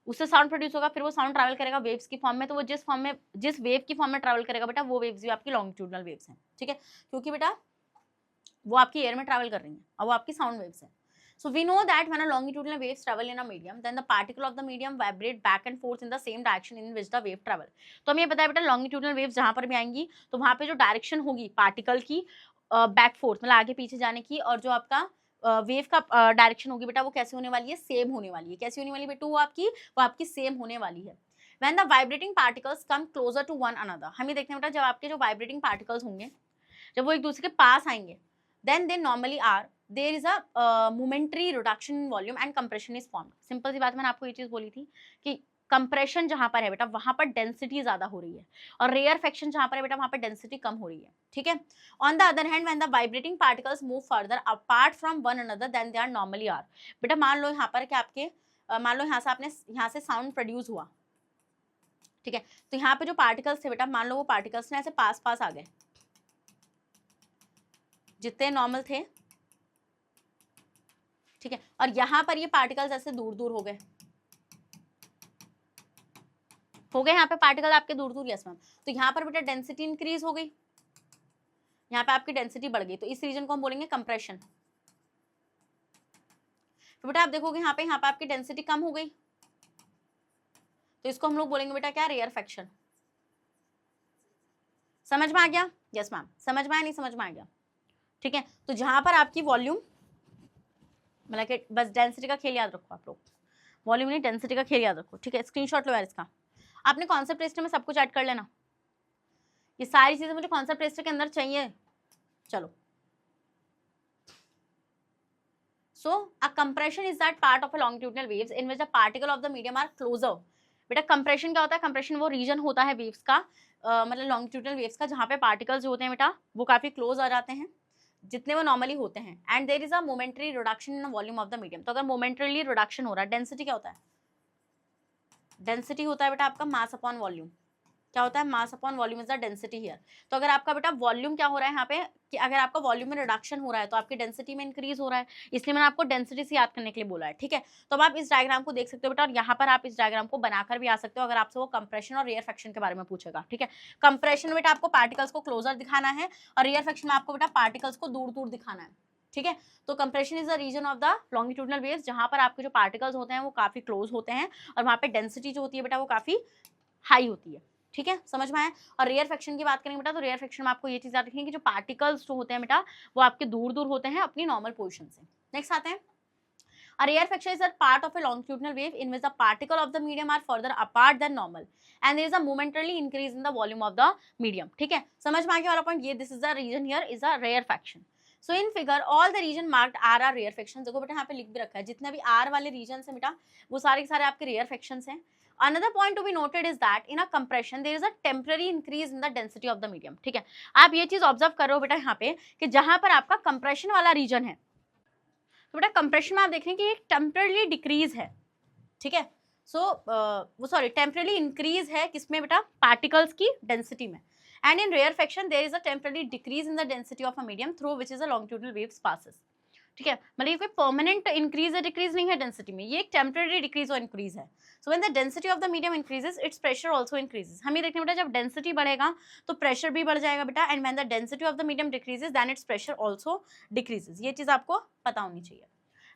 उससे साउंड प्रोड्यूस होगा, फिर वो साउंड ट्रैवल करेगा वेव्स की फॉर्म में, तो वो जिस वेव की फॉर्म में ट्रैवल करेगा बेटा वो वेव्स भी आपकी लॉन्गिट्यूडनल वेव्स हैं, ठीक है, क्योंकि बेटा वो आपकी एयर में ट्रैवल कर रही हैं और वो आपकी साउंड वेव्स हैं। So we know that when a longitudinal waves travel in a medium, then the particle of the medium vibrate back and forth in the same direction in which the wave travel. तो हमें ये पता है बेटा longitudinal waves जहाँ पर भी आएंगी तो वहाँ पे जो डायरेक्शन होगी पार्टिकल की बैक फोर्थ मतलब आगे पीछे जाने की, और जो आपका वेव का डायरेक्शन होगी बेटा वो कैसे होने वाली है, सेम होने वाली है। कैसी होने वाली है बेटा, वो आपकी सेम होने वाली है। When the vibrating particles come closer to one another, हम ये देखते हैं बेटा जब आपके जो vibrating particles होंगे जब वो एक दूसरे के पास आएंगे, then they normally are there is a momentary reduction in volume and compression is formed। Simple सी बात, मैंने आपको ये चीज बोली थी कि कंप्रेशन जहां पर है बेटा वहां पर डेंसिटी ज्यादा हो रही है, और रेयरफेक्शन जहां पर है बेटा वहां पर डेंसिटी कम हो रही है, ठीक है। On the other hand when the vibrating particles move further apart from one another then they are normally are. बेटा मान लो यहाँ पर कि आपके मान लो यहाँ से साउंड प्रोड्यूस हुआ, ठीक है, तो यहाँ पे जो पार्टिकल्स थे बेटा मान लो वो पार्टिकल्स ने ऐसे पास पास आ गए, जितने नॉर्मल थे, ठीक है, और यहां पर ये पार्टिकल्स ऐसे दूर दूर हो गए यहाँ पे पार्टिकल आपके दूर दूर। यस मैम, तो यहाँ पर बेटा डेंसिटी इंक्रीज हो गई, यहाँ पे आपकी डेंसिटी बढ़ गई, तो इस रीजन को हम बोलेंगे कंप्रेशन। तो बेटा आप देखोगे यहाँ पे आपकी डेंसिटी कम हो गई, तो इसको हम लोग बोलेंगे बेटा क्या, रेयरफेक्शन। समझ में आ गया? यस मैम, समझ में आया, नहीं समझ में आ गया? ठीक है, तो जहां पर आपकी वॉल्यूम मतलब कि बस डेंसिटी का खेल याद रखो आप लोग, वॉल्यूम नहीं डेंसिटी का खेल याद रखो, ठीक है। स्क्रीनशॉट लो यार इसका, आपने कॉन्सेप्ट रजिस्टर में सब कुछ ऐड कर लेना, ये सारी चीजें मुझे कॉन्सेप्ट रजिस्टर के अंदर चाहिए। चलो, so a compression is that part of a longitudinal waves in which the particle of the medium are closer. बेटा कंप्रेशन क्या होता है, कंप्रेशन वो रीजन होता है वेव्स का, मतलब लॉन्गिट्यूडिनल वेव्स का जहाँ पे पार्टिकल्स जो होते हैं बेटा वो काफी क्लोज आ जाते हैं जितने वो नॉर्मली होते हैं, and there is a momentary reduction in volume of the medium. तो अगर मोमेंटरीली रिडक्शन हो रहा है, डेंसिटी क्या होता है, डेंसिटी होता है बेटा आपका मास अपॉन वॉल्यूम। क्या होता है, mass upon volume is the density here. तो अगर आपका बेटा वॉल्यूम क्या हो रहा है यहाँ पे कि अगर आपका वॉल्यूम में रिडक्शन हो रहा है तो आपकी डेंसिटी में इंक्रीज हो रहा है, इसलिए मैंने आपको डेंसिटी से याद करने के लिए बोला है, ठीक है। तो अब आप इस डायग्राम को देख सकते हो बेटा, और यहाँ पर आप इस डायग्राम को बनाकर भी आ सकते हो अगर आपसे वो कंप्रेशन और रेयरफेक्शन के बारे में पूछेगा, ठीक है। कंप्रेशन में बेटा आपको पार्टिकल्स को क्लोजर दिखाना है, और रेयरफेक्शन में आपको बेटा पार्टिकल्स को दूर दूर दिखाना है, ठीक है। तो compression is the region of the longitudinal waves जहां पर आपके जो पार्टिकल्स होते हैं वो काफी क्लोज होते हैं, और वहां पे डेंसिटी जो होती है बेटा वो काफी हाई होती है, ठीक है, समझ में आया। और रेयरफेक्शन की बात करेंगे बेटा, तो रेयरफेक्शन में आपको ये चीज याद रखनी है कि जो पार्टिकल्स जो होते हैं बेटा वो आपके दूर दूर होते हैं अपनी नॉर्मल पोजीशन से। नेक्स्ट आते हैं, a rarefaction is a part of a longitudinal wave in which the particle of the medium are further apart than normal and there is a momentarily increase in the volume of the medium, ठीक है। समझ में आ गया वाला पॉइंट, ये this is the region here is a rarefaction। So in figure all the region marked R are rarefaction। देखो बेटा यहाँ पे लिख भी रखा है जितने भी R वाले रीजन है बेटा वो सारे के सारे आपके rarefaction हैं। Another point to be noted is that in a compression there is a temporary increase in the density of the medium, ठीक है। आप ये चीज ऑब्जर्व कर रहे हो बेटा यहाँ पे कि जहां पर आपका कंप्रेशन वाला रीजन है तो बेटा कंप्रेशन में आप देख रहे हैं कि एक टेम्पररी डिक्रीज है, ठीक है। सो वो सॉरी टेम्पररी इंक्रीज है किसमें बेटा, पार्टिकल्स की डेंसिटी में, and in rarefaction there is a temporary decrease in the density of a medium through which is a longitudinal waves passes, ठीक है। मतलब ये कोई परमानेंट इंक्रीज या डिक्रीज नहीं है डेंसिटी में, ये एक टेम्पररी डिक्रीज और इंक्रीज है। So when the density of the medium increases it's pressure also increases. हम ये देखते हैं बेटा जब डेंसिटी बढ़ेगा तो प्रेशर भी बढ़ जाएगा बेटा, and when the density of the medium decreases then its pressure also decreases. ये चीज आपको पता होनी चाहिए।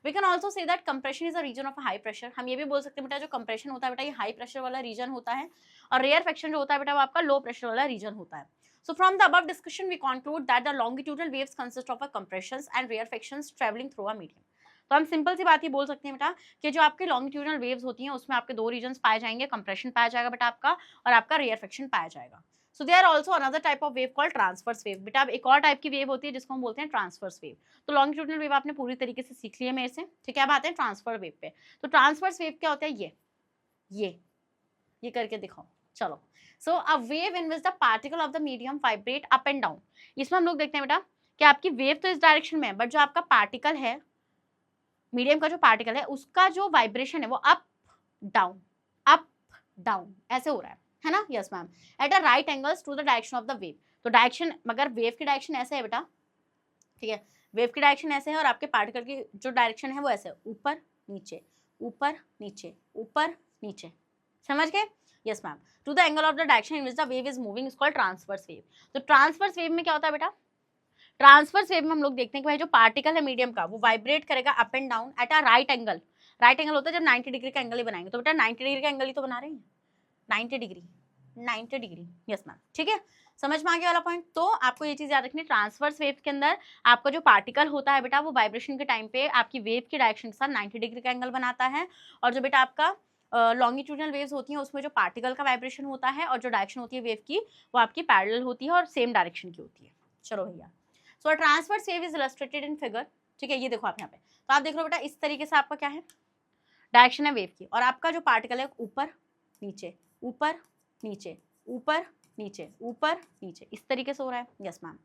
We can also say that compression is a region of a high pressure। हम ये भी बोल सकते हैं बेटा जो compression होता है बेटा ये high pressure वाला region होता है, और rarefaction जो होता है बेटा वो आपका low pressure वाला region होता है। So from the above discussion we conclude that the longitudinal waves consist of a compressions and rarefactions traveling through a medium। तो हम सिंपल सी बात ही बोल सकते हैं बेटा कि जो आपके लॉन्गिट्यूडिनल वेव्स होती हैं उसमें आपके दो रीजन्स पाए जाएंगे, कंप्रेशन पाया जाएगा बेटा आपका, और आपका रेयरफेक्शन पाया जाएगा। So there also another type of wave called transverse wave. बेटा अब एक और टाइप की वेव होती है जिसको हम बोलते हैं ट्रांसवर्स वेव। तो लॉन्गिट्यूडिनल वेव आपने पूरी तरीके से सीख लिया मेरे से, ठीक है। अब आते हैं ट्रांसफर वेव पे। तो ट्रांसवर्स वेव क्या होता है, ये करके दिखाओ। चलो, so a wave in which the particle of the medium vibrate up and down. इसमें हम लोग देखते हैं बेटा कि आपकी वेव तो इस डायरेक्शन में है, बट जो आपका पार्टिकल है मीडियम का जो पार्टिकल है उसका जो वाइब्रेशन है वो अप डाउन ऐसे हो रहा है ना। Yes ma'am, at a right angles to the direction of the wave. तो डायरेक्शन, मगर वेव की डायरेक्शन ऐसे है बेटा, ठीक है, वेव की डायरेक्शन ऐसे है और आपके पार्टिकल की जो डायरेक्शन है वो ऐसे है, ऊपर नीचे ऊपर नीचे ऊपर नीचे, समझ गए? Yes ma'am. To the angle of the direction in which the wave is moving is called transverse wave. तो ट्रांसवर्स वेव में क्या होता है बेटा? ट्रांसवर्स वेव में हम लोग देखते हैं कि भाई जो पार्टिकल है मीडियम का वो वाइब्रेट करेगा up and down eight a right angle. Right angle होता है जब 90 डिग्री का एंगल ही बनाएंगे, तो बेटा 90 डिग्री का एंगल ही तो बना रहे हैं, 90 डिग्री 90 डिग्री। यस मैम, ठीक है, समझ में आ गया वाला पॉइंट। तो आपको ये चीज याद रखनी है, ट्रांसवर्स वेव के अंदर आपका जो पार्टिकल होता है बेटा वो वाइब्रेशन के टाइम पे आपकी वेव की डायरेक्शन के साथ 90 डिग्री का एंगल बनाता है, और जो बेटा आपका लॉन्गिट्यूडनल वेव्स होती हैं उसमें जो पार्टिकल का वाइब्रेशन होता है और जो डायरेक्शन होती है वेव की वो आपकी पैरेलल होती है और सेम डायरेक्शन की होती है। चलो भैया, so transverse wave is illustrated in figure, ठीक है, ये देखो आप यहाँ पे, तो आप देख लो बेटा इस तरीके से आपका क्या है, डायरेक्शन है वेव की, और आपका जो पार्टिकल है ऊपर नीचे ऊपर नीचे ऊपर नीचे ऊपर नीचे, इस तरीके से हो रहा है। Yes ma'am.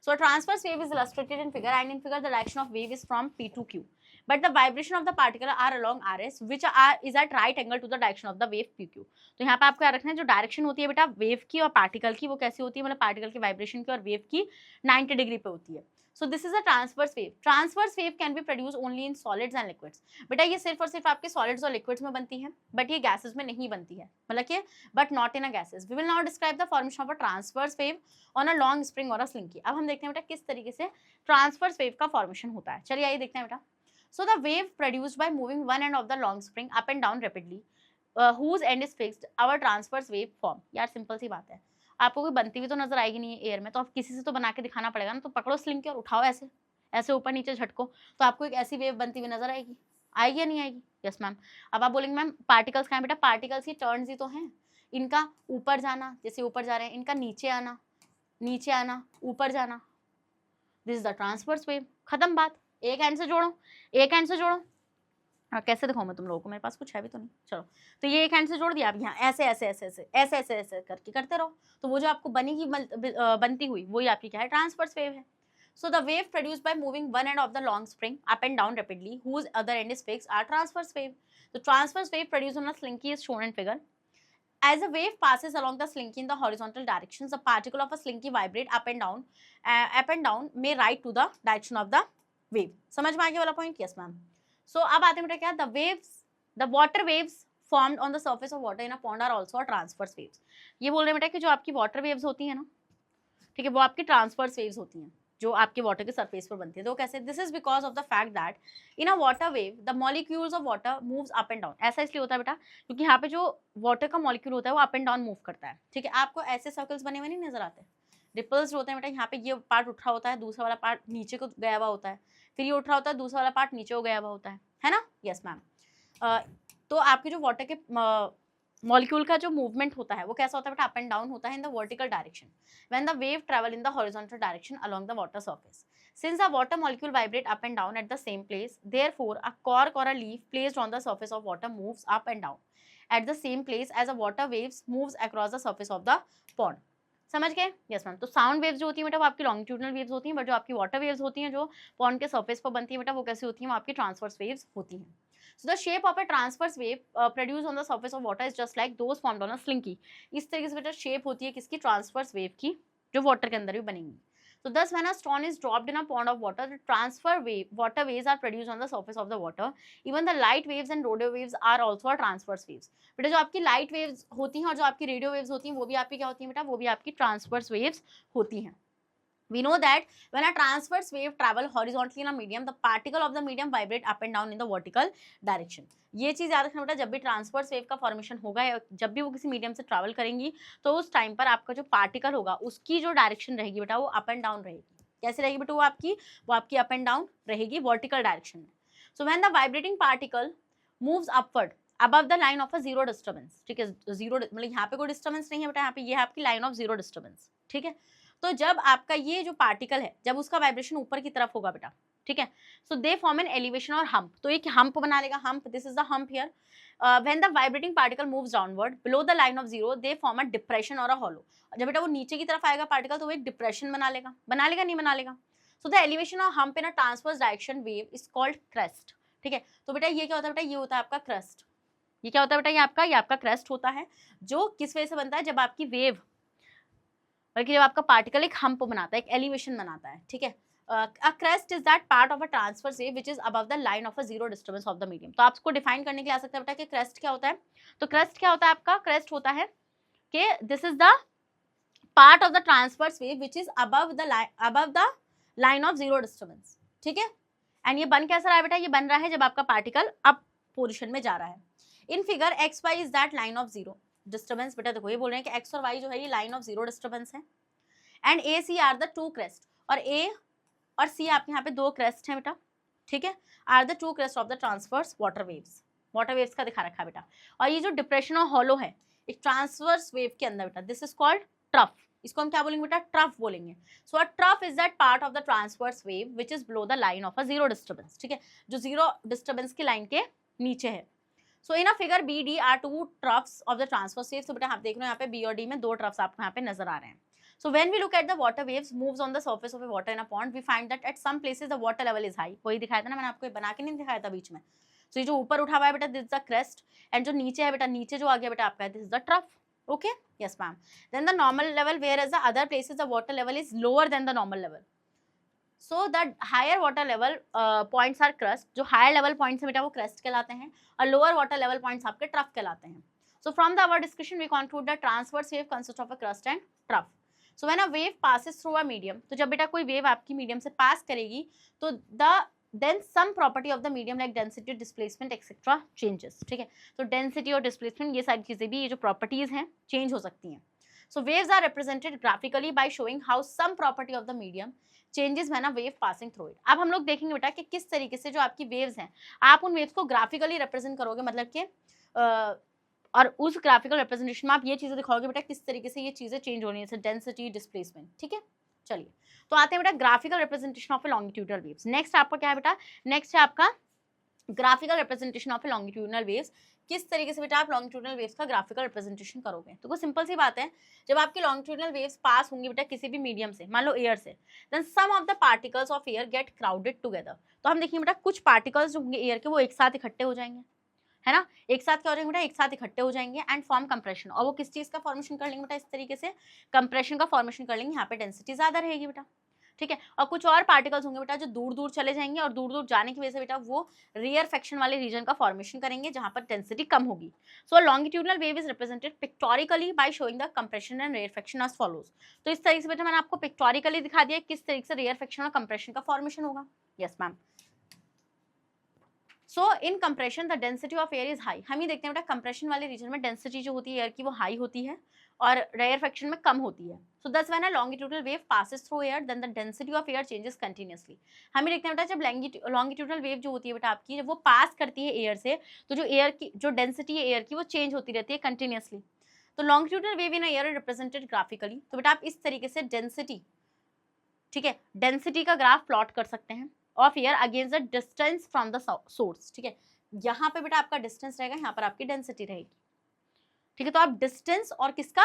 So transverse wave is illustrated in figure and in figure the direction of wave is from P to Q, but the vibration of the particle are along RS which is at right angle to the direction of the wave PQ। तो यहाँ पे आपको याद रखना है जो डायरेक्शन होती है बेटा वेव की और पार्टिकल की वो कैसी होती है, मतलब पार्टिकल की वाइब्रेशन की और वेव की 90 डिग्री पे होती है। So this is a transverse wave. Transverse wave can be produce only in solids and liquids. बेटा ये सिर्फ और सिर्फ आपके सॉलिड्स और लिक्विड्स में बनती है, बट ये गैसेस में नहीं बनती है, मतलब कि but not in a gases. We will now describe the formation of a transverse wave on a long spring और अ स्लिंकी। अब हम देखते हैं बेटा किस तरीके से ट्रांसवर्स वेव का फॉर्मेशन होता है। चलिए आइए देखते हैं बेटा। So the wave produced by moving one end of the long spring up and down rapidly, whose end is fixed, our transverse wave form। यार सिंपल सी बात है, आपको कोई बनती हुई तो नजर आएगी नहीं है एयर में, तो आप किसी से तो बना के दिखाना पड़ेगा ना, तो पकड़ो स्लिंग के और उठाओ ऐसे ऐसे ऊपर नीचे झटको, तो आपको एक ऐसी वेव बनती हुई नजर आएगी, आएगी या नहीं आएगी? Yes ma'am. अब आप बोलेंगे मैम पार्टिकल्स कहाँ है? बेटा पार्टिकल्स की टर्न्स ही तो हैं, इनका ऊपर जाना, जैसे ऊपर जा रहे हैं, इनका नीचे आना ऊपर जाना, this is the transverse wave. खत्म बात, एक एंड से जोड़ो, एक एंड से जोड़ो। कैसे दिखाऊं मैं तुम लोगों को, मेरे पास कुछ है भी तो नहीं। चलो, तो ये एक हैंड से जोड़ दिया, आप यहाँ ऐसे ऐसे ऐसे ऐसे ऐसे ऐसे ऐसे करके करते रहो, तो वो जो आपको बनेगी बनती हुई वही आपकी क्या है? ट्रांसवर्स वेव है। So the wave produced by moving one end of the long spring up and down rapidly, whose other end is fixed, are transverse wave. The transverse wave produced on a slinky is shown in figure. As a wave passes along the slinky in the horizontal directions, the particle of a slinky vibrate up and down may right to the direction of the wave. समझ में आ गया वाला पॉइंट? Yes ma'am. सो अब आते हैं बेटा क्या, the water waves formed on the surface of water in a pond are also transverse waves। ये बोल रहे हैं बेटा कि जो आपकी वाटर वेव्स होती है ना, ठीक है, वो आपकी ट्रांसवर्स वेव्स होती हैं जो आपके वाटर के सरफेस पर बनती है। तो कैसे? This is because of the fact that in a water wave the molecules of water moves up and down. ऐसा इसलिए होता है बेटा क्योंकि यहाँ पे जो वाटर का मॉलिक्यूल होता है वो अप एंड डाउन मूव करता है, ठीक है। आपको ऐसे सर्कल्स बने हुए नहीं नजर आते, रिपल्स होते हैं बेटा, यहाँ पे ये पार्ट उठ रहा होता है, दूसरा वाला पार्ट नीचे को गया हुआ होता है, फिर ये उठ रहा होता है, दूसरा वाला पार्ट नीचे को गया हुआ होता है ना? Yes ma'am. तो आपके जो वाटर के मॉलिक्यूल का जो मूवमेंट होता है वो कैसा होता है बेटा? अप एंड डाउन होता है in the vertical direction when the wave travel in the horizontal direction along the water surface. Since the water molecule vibrate up and down at the same place, therefore a cork or a leaf placed on the surface of water moves up and down at the same place as a water waves moves across the surface of the pond। समझ गए? Yes ma'am. तो साउंड वेव्स जो होती है बेटा वो आपकी लॉन्गिट्यूडनल वेव्स होती हैं, बट जो आपकी वाटर वेव्स होती हैं जो पॉन्ड के सरफेस पर बनती है बेटा वो कैसी होती हैं? वो आपकी ट्रांसवर्स वेव्स होती हैं। So the shape of a transverse wave produced on the surface of water is just like those formed on a slinky। इस तरीके से बेटा शेप होती है किसकी? ट्रांसवर्स वेव की, जो वाटर के अंदर भी बनेंगी। So thus when a stone is dropped in a pond of water, the water waves are produced on the surface of the water। Even the light waves and radio waves are also a transverse waves। बेटा जो आपकी लाइट वेव्स होती हैं और जो आपकी रेडियो वेव्स होती हैं वो भी आपकी क्या होती हैं बेटा? वो भी आपकी ट्रांसवर्स वेव्स होती हैं। We know that when a transverse wave travel horizontally in a medium, the particle of the medium vibrate up and down in the vertical direction। ये चीज याद रखना बेटा, जब भी ट्रांसवर्स वेव का फॉर्मेशन होगा या जब भी वो किसी मीडियम से ट्रैवल करेंगी तो उस टाइम पर आपका जो पार्टिकल होगा उसकी जो डायरेक्शन रहेगी बेटा वो अप एंड डाउन रहेगी। कैसे रहेगी बेटा? वो आपकी अप एंड डाउन रहेगी वर्टिकल डायरेक्शन में। So when the vibrating particle moves upward above the line of a zero disturbance, ठीक है, जीरो मतलब यहाँ पे कोई डिस्टर्बेंस नहीं है बेटा, यहाँ पे ये है आपकी लाइन ऑफ जीरो डिस्टर्बेंस, ठीक है। तो जब आपका ये जो पार्टिकल है जब उसका वाइब्रेशन ऊपर की तरफ होगा बेटा, ठीक है, सो दे फॉर्म एन एलिवेशन और हम्प। तो एक हम्प बना लेगा, hump, this is the hump here. When the vibrating particle moves downward below the line of zero, they form a depression और अ हॉलो। जब बेटा वो नीचे की तरफ आएगा पार्टिकल तो वो एक डिप्रेशन बना लेगा नहीं बना लेगा। सो द एलिवेशन और hump in a transverse direction wave is called crest, ठीक है। तो बेटा ये क्या होता है बेटा? ये होता है आपका क्रेस्ट। ये क्या होता है बेटा? ये आपका क्रेस्ट होता है, जो किस वजह से बनता है? जब आपकी वेव, बल्कि जब आपका पार्टिकल एक हम्प बनाता है, एक एलिवेशन बनाता है, ठीक है, a crest is that part of a transverse wave which is above the line of a zero disturbance of the medium. तो आपको डिफाइन करने के लिए आ सकता है बेटा कि crest क्या होता है. तो crest क्या होता है आपका, crest होता है कि this is the part of the transverse wave which is above the line of zero disturbance. ठीक है. एंड ये बन कैसा रहा है बेटा, ये बन रहा है जब आपका पार्टिकल अप पोजीशन में जा रहा है. In figure X Y is that line of zero disturbance. बेटा देखो ये बोल रहे हैं कि एक्स और वाई जो है ये लाइन ऑफ जीरो डिस्टर्बेंस है. And A C are the two crest, और ए और सी आपके यहाँ पे दो क्रेस्ट हैं बेटा. ठीक है. Are the two crest of the transverse water waves. Water waves का दिखा रखा है बेटा. और ये जो डिप्रेशन और हॉलो है एक ट्रांसवर्स वेव के अंदर बेटा, दिस इज कॉल्ड ट्रफ. इसको हम क्या बोलेंगे बेटा, ट्रफ बोलेंगे. So a trough is that part of the transverse wave which is below the line of a zero disturbance. ठीक है, जो जीरो डिस्टर्बेंस की लाइन के नीचे है. So in a figure B D are two troughs of the transverse wave. तो बेटा आप देख रहे हो यहाँ पे बी और डी में दो ट्रफ्स आपको यहाँ पे नजर आ रहे हैं. So when we look at the water waves moves on the surface of a water in a pond, we find that at some places the water level is high. वही दिखाया था ना मैंने आपको, ये बना के नहीं दिखाया था बीच में. So ये जो ऊपर उठा हुआ है बेटा, this is the crest, and जो नीचे है बेटा, नीचे जो आ गया बेटा आपका, this is the trough. Okay? Yes ma'am. Then the normal level, whereas the other places the water level is lower than the normal level. So the higher water level points are crest. जो higher level points है बेटा वो crest कहलाते हैं, और lower water level points आपके trough कहलाते हैं. So from the our discussion we conclude that transverse wave consists of a crest and trough. So when a wave passes through a medium, तो जब बेटा कोई वेव आपकी मीडियम से पास करेगी तो then some property of the medium like density, displacement etc changes. ठीक है, तो density और displacement ये सारी चीजें भी, ये जो properties हैं चेंज हो सकती हैं. So waves are represented graphically by showing how some property of the medium changes when a wave passing through it. अब हम लोग देखेंगे बेटा कि किस तरीके से जो आपकी वेव्स हैं आप उन वेव्स को ग्राफिकली रिप्रेजेंट करोगे, मतलब कि और उस ग्राफिकल रिप्रेजेंटेशन में आप ये चीजें दिखाओगे बेटा किस तरीके से ये चीजें चेंज हो रही है, डेंसिटी, डिस्प्लेसमेंट. ठीक है, चलिए तो आते हैं बेटा graphical representation of A longitudinal waves. Next आपका क्या है बेटा, नेक्स्ट है आपका graphical representation of A longitudinal waves. किस तरीके से बेटा आप लॉन्गिट्यूडनल वेव्स का ग्राफिकल रिप्रेजेंटेशन करोगे. तो वो सिंपल सी बात है, जब आपकी लॉन्गिट्यूडनल वेव्स पास होंगी बेटा किसी भी मीडियम से, मान लो एयर से, then some of the particles of air get crowded together. तो हम देखिए बेटा कुछ पार्टिकल्स जो होंगे एयर के वो एक साथ इकट्ठे हो जाएंगे, है ना, एक साथ क्या हो जाएंगे बेटा, एक साथ इकट्ठे हो जाएंगे एंड फॉर्म कंप्रेशन. और वो किस चीज का फॉर्मेशन कर लेंगे बेटा, इस तरीके से कंप्रेशन का फॉर्मेशन कर लेंगे. यहाँ पे डेंसिटी ज्यादा रहेगी बेटा. ठीक है, और कुछ और पार्टिकल्स होंगे बेटा जो दूर दूर चले जाएंगे, और दूर दूर जाने की वजह से बेटा वो रेयरफेक्शन वाले रीजन का फॉर्मेशन करेंगे जहां पर डेंसिटी कम होगी. So longitudinal wave is represented pictorially by showing the compression and rarefaction as follows. तो इस तरीके से बेटा मैंने आपको पिक्टोरिकली दिखा दिया किस तरीके से रेयरफेक्शन और कंप्रेशन का फॉर्मेशन होगा. Yes ma'am. So in compression the density of air is high. हम ही देखते हैं बेटा कंप्रेशन वाले रीजन में डेंसिटी जो होती है एयर की वो हाई होती है और रेयरफेक्शन में कम होती है. सो दस when a longitudinal wave passes through air then the density of air changes continuously. हम ही देखते हैं बेटा जब लॉन्गिट्यूडनल वेव जो होती है बेटा आपकी, जब वो पास करती है एयर से, तो जो एयर की जो डेंसिटी है एयर की वो चेंज होती रहती है कंटिन्यूअसली. तो longitudinal wave in air represented graphically. तो बेटा आप इस तरीके से डेंसिटी, ठीक है, डेंसिटी का ग्राफ प्लॉट कर सकते हैं of air against the distance from the source. ठीक है, यहाँ पे बेटा आपका डिस्टेंस रहेगा, यहाँ पर आपकी डेंसिटी रहेगी. ठीक है, तो आप डिस्टेंस और किसका,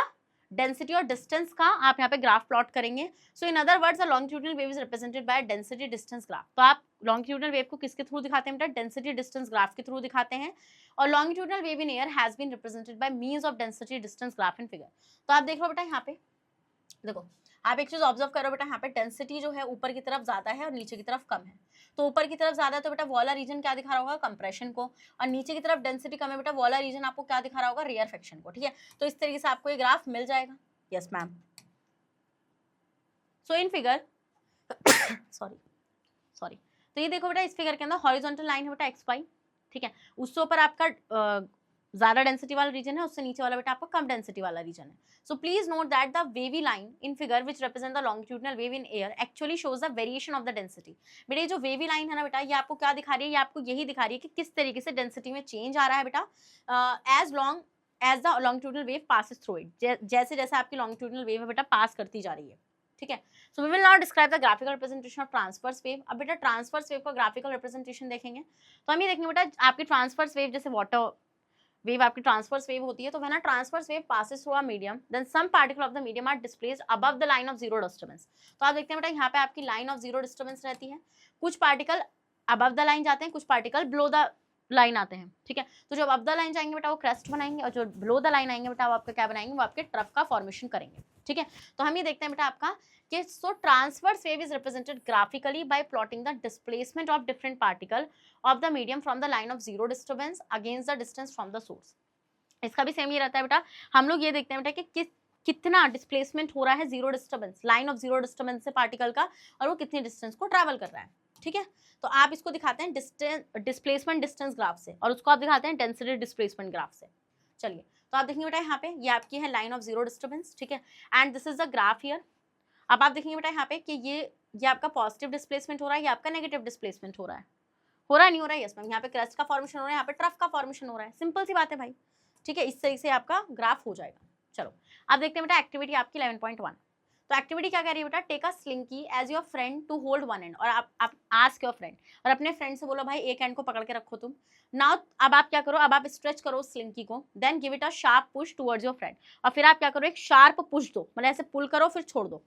डेंसिटी और डिस्टेंस का आप यहाँ पे ग्राफ प्लॉट करेंगे. So in other words longitudinal wave is represented by density distance graph. तो आप लॉन्गिट्यूडनल वेव को किसके थ्रू दिखाते हैं बेटा, डेंसिटी डिस्टेंस ग्राफ के थ्रू दिखाते हैं. और longitudinal wave in air has been represented by means of density distance graph in figure. तो आप देख लो बेटा यहाँ पे, देखो आप एक चीज ऑब्जर्व करो बेटा, यहाँ पे डेंसिटी जो है ऊपर की तरफ ज्यादा है और नीचे की तरफ कम है. तो ऊपर की तरफ ज्यादा है तो बेटा वाला रीजन क्या दिखा रहा होगा, कंप्रेशन को, और नीचे की तरफ डेंसिटी कम है बेटा वाला रीजन आपको क्या दिखा रहा होगा, रेयरफेक्शन को. ठीक है, तो इस तरीके से आपको ये ग्राफ मिल जाएगा. Yes ma'am. So in figure sorry तो ये देखो बेटा इस फिगर के अंदर हॉरिजॉन्टल लाइन है बेटा एक्स वाई. ठीक है, उससे ऊपर आपका ज्यादा डेंसिटी वाला रीजन है, उससे नीचे वाला बेटा आपका कम डेंसिटी वाला रीजन है. So please note that the wavy line in figure which represent the longitudinal wave in air actually shows the variation of the density. बेटा ये जो वेवी लाइन है ना बेटा, ये आपको क्या दिखा रही है, ये आपको यही दिखा रही है कि किस तरीके से डेंसिटी में चेंज आ रहा है बेटा as long as the longitudinal wave passes through it. जैसे जैसे आपकी लॉन्गिट्यूडनल वेव है बेटा पास करती जा रही है. ठीक है, so we will now describe the graphical representation of transverse wave. अब बेटा ट्रांसवर्स वेव का ग्राफिकल रिप्रेजेंटेशन देखेंगे तो हम ये देखेंगे बेटा आपकी ट्रांसवर्स वेव, जैसे वाटर वेव आपकी ट्रांसवर्स वेव होती है, तो when a transverse wave passes through a medium then some particle of the medium are displaced above the line of zero disturbance. तो आप देखते हैं बेटा यहाँ पे आपकी लाइन ऑफ जीरो डिस्टर्बेंस रहती है, कुछ पार्टिकल अबव द लाइन जाते हैं, कुछ पार्टिकल बिलो द लाइन आते हैं. ठीक है, तो जो अबव द लाइन जाएंगे बेटा वो क्रेस्ट बनाएंगे, और जो बिलो द लाइन आएंगे बेटा वो आपका क्या बनाएंगे, वो आपके ट्रफ का फॉर्मेशन करेंगे. ठीक है, तो हम ये देखते हैं बेटा आपका कि so transverse wave is represented graphically by plotting the displacement of different particle of the medium from the line of zero disturbance against the distance from the source. इसका भी सेम ही रहता है बेटा, हम लोग ये देखते हैं बेटा कि कितना डिस्प्लेसमेंट हो रहा है zero disturbance, line of zero disturbance से पार्टिकल का, और वो कितनी डिस्टेंस को ट्रैवल कर रहा है। ठीक है, तो आप इसको दिखाते हैं डिस्प्लेसमेंट डिस्टेंस ग्राफ से, और उसको आप दिखाते हैं डेंसिटी डिस्प्लेसमेंट ग्राफ से। चलिए, तो आप देखेंगे बेटा यहाँ पे ये आपकी है लाइन ऑफ जीरो डिस्टर्बेंस, ठीक है, and this is the graph here. अब आप देखेंगे बेटा यहाँ पे कि ये आपका पॉजिटिव डिस्प्लेसमेंट हो रहा है, ये आपका नेगेटिव डिस्प्लेसमेंट हो रहा है, नहीं हो रहा है? यस मैम, यहाँ पे क्रस्ट का फॉर्मेशन हो रहा है, यहाँ पे ट्रफ का फॉर्मेशन हो रहा है, सिंपल सी बात है भाई। ठीक है, इस तरीके से आपका ग्राफ हो जाएगा। चलो, अब देखते हैं बेटा एक्टिविटी आपकी 11.1। तो एक्टिविटी क्या कह रही है बेटा, take a slinky as your friend to hold one end, और आप आस्क योर फ्रेंड, और अपने फ्रेंड से बोलो भाई एक एंड को पकड़ के रखो तुम। नाउ अब आप क्या करो, अब आप स्ट्रेच करो स्लिंकी को, then give it a sharp push towards your friend, और फिर आप क्या करो, एक शार्प पुश दो, मतलब ऐसे पुल करो फिर छोड़ दो।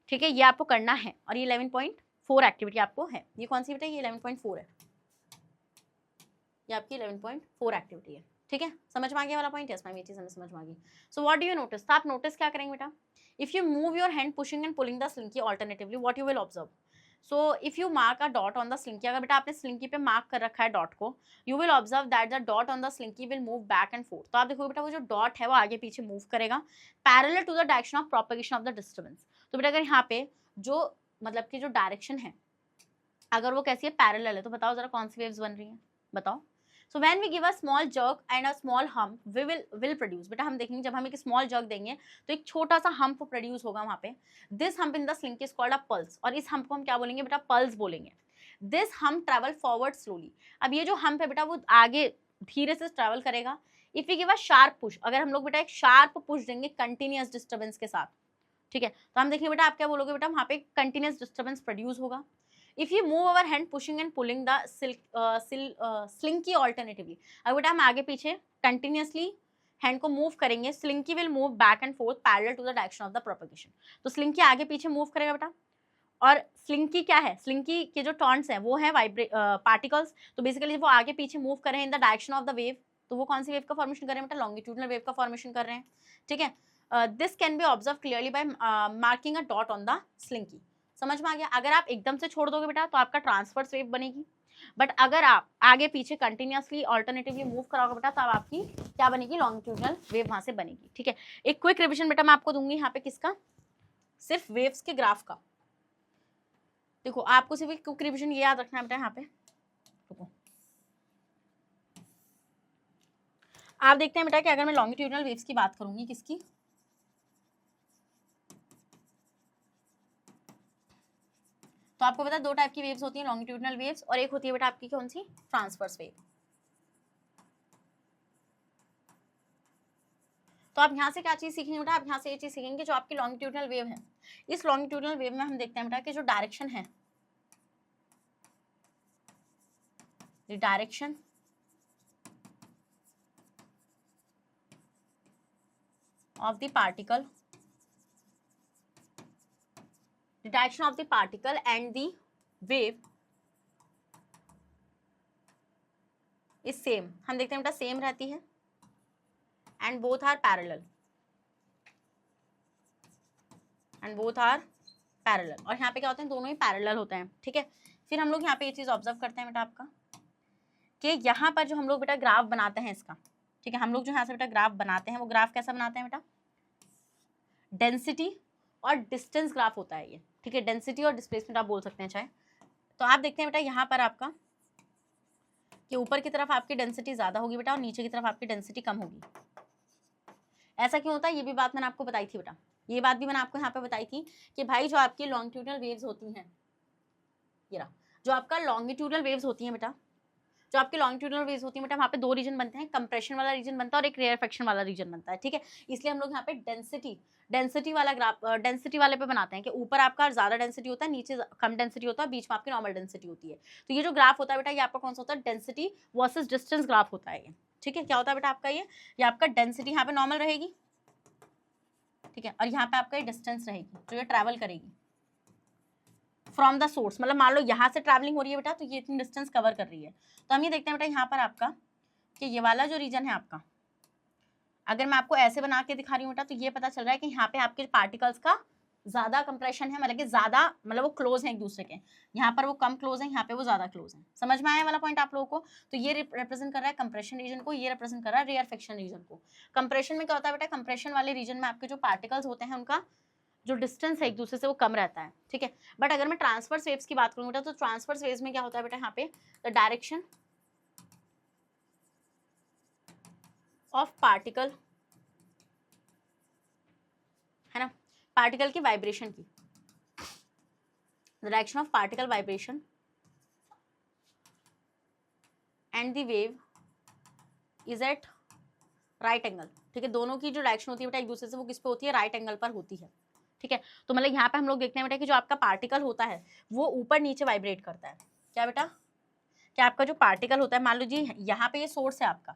ठीक है, ये आपको करना है, और ये 11.4 एक्टिविटी आपको है। ये कौन सी बेटा, ये 11.4 है, ये आपकी 11.4 एक्टिविटी है। ठीक है, समझ में आ गया वाला पॉइंट? यस मैम, ये चीज हमें समझ में आ गई। So what do you notice, तो आप नोटिस क्या करेंगे बेटा, if you move your hand pushing and pulling the slinky alternatively, what you will observe. So if you mark a dot on the slinky, अगर बेटा आपने स्लिंकी पे मार्क कर रखा है डॉट को, you will observe that the dot on the slinky will move back and fourth. तो आप देखोगे बेटा वो जो डॉट है वो आगे पीछे मूव करेगा parallel to the direction of propagation of the disturbance. तो बेटा अगर यहाँ पे जो मतलब कि जो डायरेक्शन है अगर वो कैसी है, पैरेलल है, तो बताओ जरा कौन सी वेव्स बन रही हैं, बताओ। So when we give a small jerk and a small hump we will produce, बेटा हम देखेंगे जब हम एक स्मॉल जर्क देंगे तो एक छोटा सा हम्प प्रोड्यूस होगा वहाँ पे। This hump in the slinky is called a pulse, और इस हम्प को हम क्या बोलेंगे बेटा, पल्स बोलेंगे। This hump travel forward slowly, अब ये जो हम्प है बेटा वो आगे धीरे से ट्रैवल करेगा। If we give a sharp push, अगर हम लोग बेटा एक शार्प पुश देंगे कंटिन्यूअस डिस्टर्बेंस के साथ, ठीक है, तो हम देखेंगे बेटा आप क्या बोलोगे बेटा, वहाँ पे कंटिन्यूअस डिस्टर्बेंस प्रोड्यूस होगा। If you move our hand pushing and pulling the slinky alternatively, अगर बेटा हम आगे पीछे कंटिन्यूअसली हैंड को मूव करेंगे, slinky will move back and forth parallel to the direction of the propagation. तो स्लिंकी आगे पीछे मूव करेगा बेटा, और स्लिंकी क्या है, स्लिंकी के जो टॉन्ट्स हैं वो है पार्टिकल्स, तो बेसिकली वो आगे पीछे मूव कर रहे हैं इन the direction of the wave, तो वो कौन सी वेव का फॉर्मेशन कर रहे हैं बेटा, लॉन्गिट्यूडनल वेव का फॉर्मेशन कर रहे हैं। ठीक है, this can be observe clearly by marking a dot on the slinky. समझ में आ गया? अगर आप एकदम से छोड़ दोगे बेटा तो आपका ट्रांसवर्स वेव बनेगी, बट अगर आप आगे पीछे कंटिन्यूअसली ऑल्टरनेटिवली मूव कराओगे बेटा तब आपकी क्या बनेगी, लॉन्गिट्यूडनल वेव वहां से बनेगी। ठीक है, एक क्विक रिविजन बेटा मैं आपको दूंगी यहाँ पे, किसका, सिर्फ वेव्स के ग्राफ का। देखो आपको सिर्फ एक क्विक रिविजन ये याद रखना है बेटा, यहाँ पे रुको, आप देखते हैं बेटा कि अगर मैं लॉन्गिट्यूडनल वेव्स की बात करूंगी, किसकी, तो आपको पता है दो टाइप की वेव्स होती हैं, लॉन्गिट्यूडनल वेव्स, और एक होती है बेटा आपकी कौन सी, ट्रांसवर्स वेव। तो आप यहाँ से क्या चीज सीखेंगे बेटा, आप यहाँ से ये चीज सीखेंगे जो आपकी लॉन्गिट्यूडनल वेव है, इस लॉन्गिट्यूडनल वेव में हम देखते हैं बेटा कि जो डायरेक्शन है, direction of the particle, the direction of the particle and the wave is same, हम देखते हैं बेटा सेम रहती है, and both are parallel, और यहाँ पे क्या होते हैं, दोनों ही पैरेलल होते हैं। ठीक है, फिर हम लोग यहाँ पे ये चीज ऑब्जर्व करते हैं बेटा आपका कि यहाँ पर जो हम लोग बेटा ग्राफ बनाते हैं इसका, ठीक है, हम लोग जो यहाँ से बेटा ग्राफ बनाते हैं वो ग्राफ कैसा बनाते हैं बेटा, डेंसिटी और डिस्टेंस ग्राफ होता है ये। ठीक है, डेंसिटी और डिस्प्लेसमेंट आप बोल सकते हैं चाहे। तो आप देखते हैं बेटा यहाँ पर आपका कि ऊपर की तरफ आपकी डेंसिटी ज़्यादा होगी बेटा और नीचे की तरफ आपकी डेंसिटी कम होगी। ऐसा क्यों होता है, ये भी बात मैंने आपको बताई थी बेटा, ये बात भी मैंने आपको यहाँ पे बताई थी कि भाई जो आपकी लॉन्गिट्यूडनल वेव्स होती हैं, ये रहा, जो आपका लॉन्गिट्यूडनल वेव्स होती हैं बेटा, जो आपकी लॉन्गिट्यूडनल वेव्स होती है बेटा, वहाँ पे दो रीजन बनते हैं, कंप्रेशन वाला रीजन बनता है और एक रेयरफेक्शन वाला रीजन बनता है। ठीक है, इसलिए हम लोग यहाँ पे डेंसिटी वाला ग्राफ डेंसिटी वाले पे बनाते हैं कि ऊपर आपका ज़्यादा डेंसिटी होता है, नीचे कम डेंसिटी होता है, बीच में आपकी नॉर्मल डेंसिटी होती है। तो ये जो ग्राफ होता है बेटा ये आपका कौन सा होता है, डेंसिटी वर्सेस डिस्टेंस ग्राफ होता है ये। ठीक है, क्या होता है बेटा आपका ये आपका डेंसिटी यहाँ पे नॉर्मल रहेगी, ठीक है, और यहाँ पे आपका ये डिस्टेंस रहेगी जो ये ट्रैवल करेगी फ्रॉम द सोर्स, मतलब मान लो यहाँ से ट्रैवलिंग हो रही है बेटा तो ये इतनी डिस्टेंस कवर कर रही है। तो हम ये देखते हैं बेटा यहाँ पर आपका कि ये वाला जो रीजन है आपका, अगर मैं आपको ऐसे बना के दिखा रही हूँ बेटा तो ये पता चल रहा है कि यहाँ पे आपके पार्टिकल्स का ज्यादा कंप्रेशन है, मतलब कि ज्यादा, मतलब वो क्लोज है एक दूसरे के, यहाँ पर वो कम क्लोज है, यहाँ पे वो ज्यादा क्लोज है। समझ में आया वाला पॉइंट आप लोगों को? तो ये रिप्रेजेंट कर रहा है कंप्रेशन रीजन को, ये रिप्रेजेंट कर रहा है रेयरफिक्शन रीजन को। कंप्रेशन में क्या होता है बेटा, कंप्रेशन वाले रीजन में आपके जो पार्टिकल्स होते हैं उनका जो डिस्टेंस है एक दूसरे से वो कम रहता है, ठीक है। बट अगर मैं ट्रांसवर्स वेव्स की बात करूँ बेटा तो ट्रांसवर्स वेव्स में क्या होता है बेटा, यहाँ पे द डायरेक्शन ऑफ पार्टिकल, है ना, पार्टिकल की वाइब्रेशन की, direction of particle vibration and the wave is at right angle, ठीक है। दोनों की जो डायरेक्शन होती है बेटा एक दूसरे से वो किस पे होती है, राइट एंगल पर होती है, ठीक है। तो मतलब यहाँ पे हम लोग देखते हैं बेटा कि जो आपका पार्टिकल होता है वो ऊपर नीचे वाइब्रेट करता है। क्या बेटा, क्या आपका जो पार्टिकल होता है, मान लो जी यहाँ पे ये सोर्स है आपका,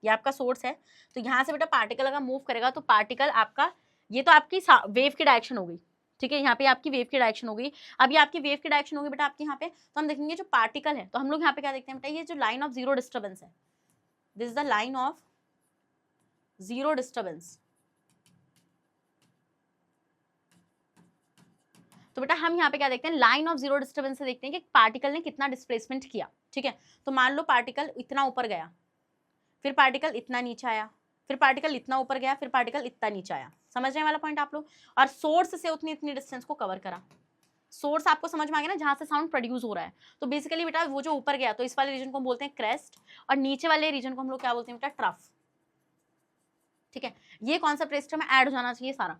ये आपका सोर्स है, तो यहाँ से बेटा पार्टिकल अगर मूव करेगा तो पार्टिकल आपका, ये तो आपकी वेव की डायरेक्शन हो गई, ठीक है, यहाँ पे आपकी वेव की डायरेक्शन हो गई। अब ये आपकी वेव की डायरेक्शन होगी बेटा आपके यहाँ पे, तो हम देखेंगे जो पार्टिकल है, तो हम लोग यहाँ पे क्या देखते हैं बेटा, ये जो लाइन ऑफ जीरो डिस्टर्बेंस है, this is the line of zero disturbance. तो बेटा हम यहाँ पे क्या देखते हैं, लाइन ऑफ जीरो डिस्टर्बेंस से देखते हैं कि पार्टिकल ने कितना डिस्प्लेसमेंट किया, ठीक है। तो मान लो पार्टिकल इतना ऊपर गया, फिर पार्टिकल इतना नीचे आया, फिर पार्टिकल इतना ऊपर गया, फिर पार्टिकल इतना नीचे आया। समझ रहे हैं वाला पॉइंट आप लोग? और सोर्स से उतनी इतनी डिस्टेंस को कवर करा। सोर्स आपको समझ में आ गया ना, जहां से साउंड प्रोड्यूस हो रहा है। तो बेसिकली बेटा वो जो ऊपर गया तो इस वाले रीजन को हम बोलते हैं क्रेस्ट, और नीचे वाले रीजन को हम लोग क्या बोलते हैं बेटा, ट्रफ, ठीक है। ये कॉन्सेप्ट रजिस्टर में ऐड हो जाना चाहिए सारा।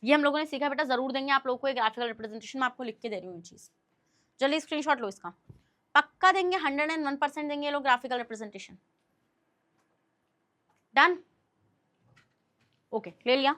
ये हम लोगों ने सीखा बेटा, जरूर देंगे आप लोगों को एक ग्राफिकल रिप्रेजेंटेशन में, आपको लिख के दे रही हूँ ये चीज। जल्दी स्क्रीनशॉट लो इसका, पक्का देंगे, 101% देंगे ये लोग ग्राफिकल रिप्रेजेंटेशन। डन, ओके, ले लिया।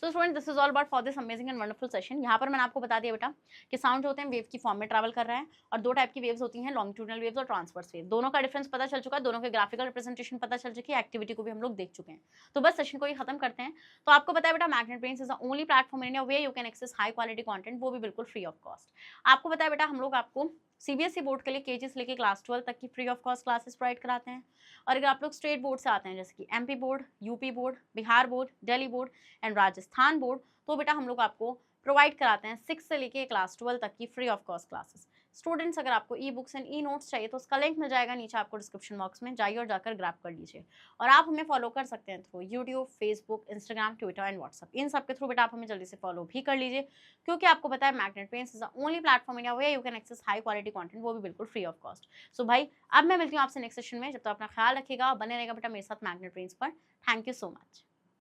So student, this is all about for this amazing and wonderful session. यहाँ पर मैंने आपको बता दिया बेटा कि साउंड जो होते हैं वेव की फॉर्म में ट्रैवल कर रहे हैं, और दो टाइप की वेव्स होती हैं, लॉन्गिट्यूडनल वेव्स और ट्रांसवर्स वेव। दोनों का डिफरेंस पता चल चुका है, दोनों के ग्राफिकल रिप्रेजेंटेशन पता चल चुकी है, एक्टिविटी को भी हम लोग देख चुके हैं। तो बस सेशन को ही खत्म करते हैं। तो आपको पता है बेटा Magnet Brains is the only platform in India where you can access high quality content, वो भी बिल्कुल फ्री ऑफ कॉस्ट। आपको पता है बेटा हम लोग आपको सीबीएसई बोर्ड के लिए केजी से लेकर क्लास 12 तक की free of cost classes provide कराते हैं। और अगर आप लोग स्टेट बोर्ड से आते हैं, जैसे कि MP board, UP board, Bihar board, Delhi board and Rajasthan board, तो बेटा हम लोग आपको प्रोवाइड कराते हैं 6 से लेके क्लास 12 तक की free of cost classes. Students, अगर आपको e books and e notes चाहिए तो उसका लिंक मिल जाएगा नीचे आपको डिस्क्रिप्शन बॉक्स में, जाइए और जाकर ग्रैब कर लीजिए। और आप हमें फॉलो कर सकते हैं through YouTube, Facebook, Instagram, Twitter and WhatsApp. इन सब के थ्रू बेटा आप हमें जल्दी से फॉलो भी कर लीजिए, क्योंकि आपको पता है Magnet Brains is the only platform India where you can access high quality content, वो भी बिल्कुल फ्री ऑफ कॉस्ट। सो भाई, अब मैं मिलती हूँ आपसे नेक्स्ट सेशन में, जब तक अपना ख्याल रखिएगा और बने रहेगा बेटा मेरे साथ मैग्नेट ब्रेन्स पर। Thank you so much.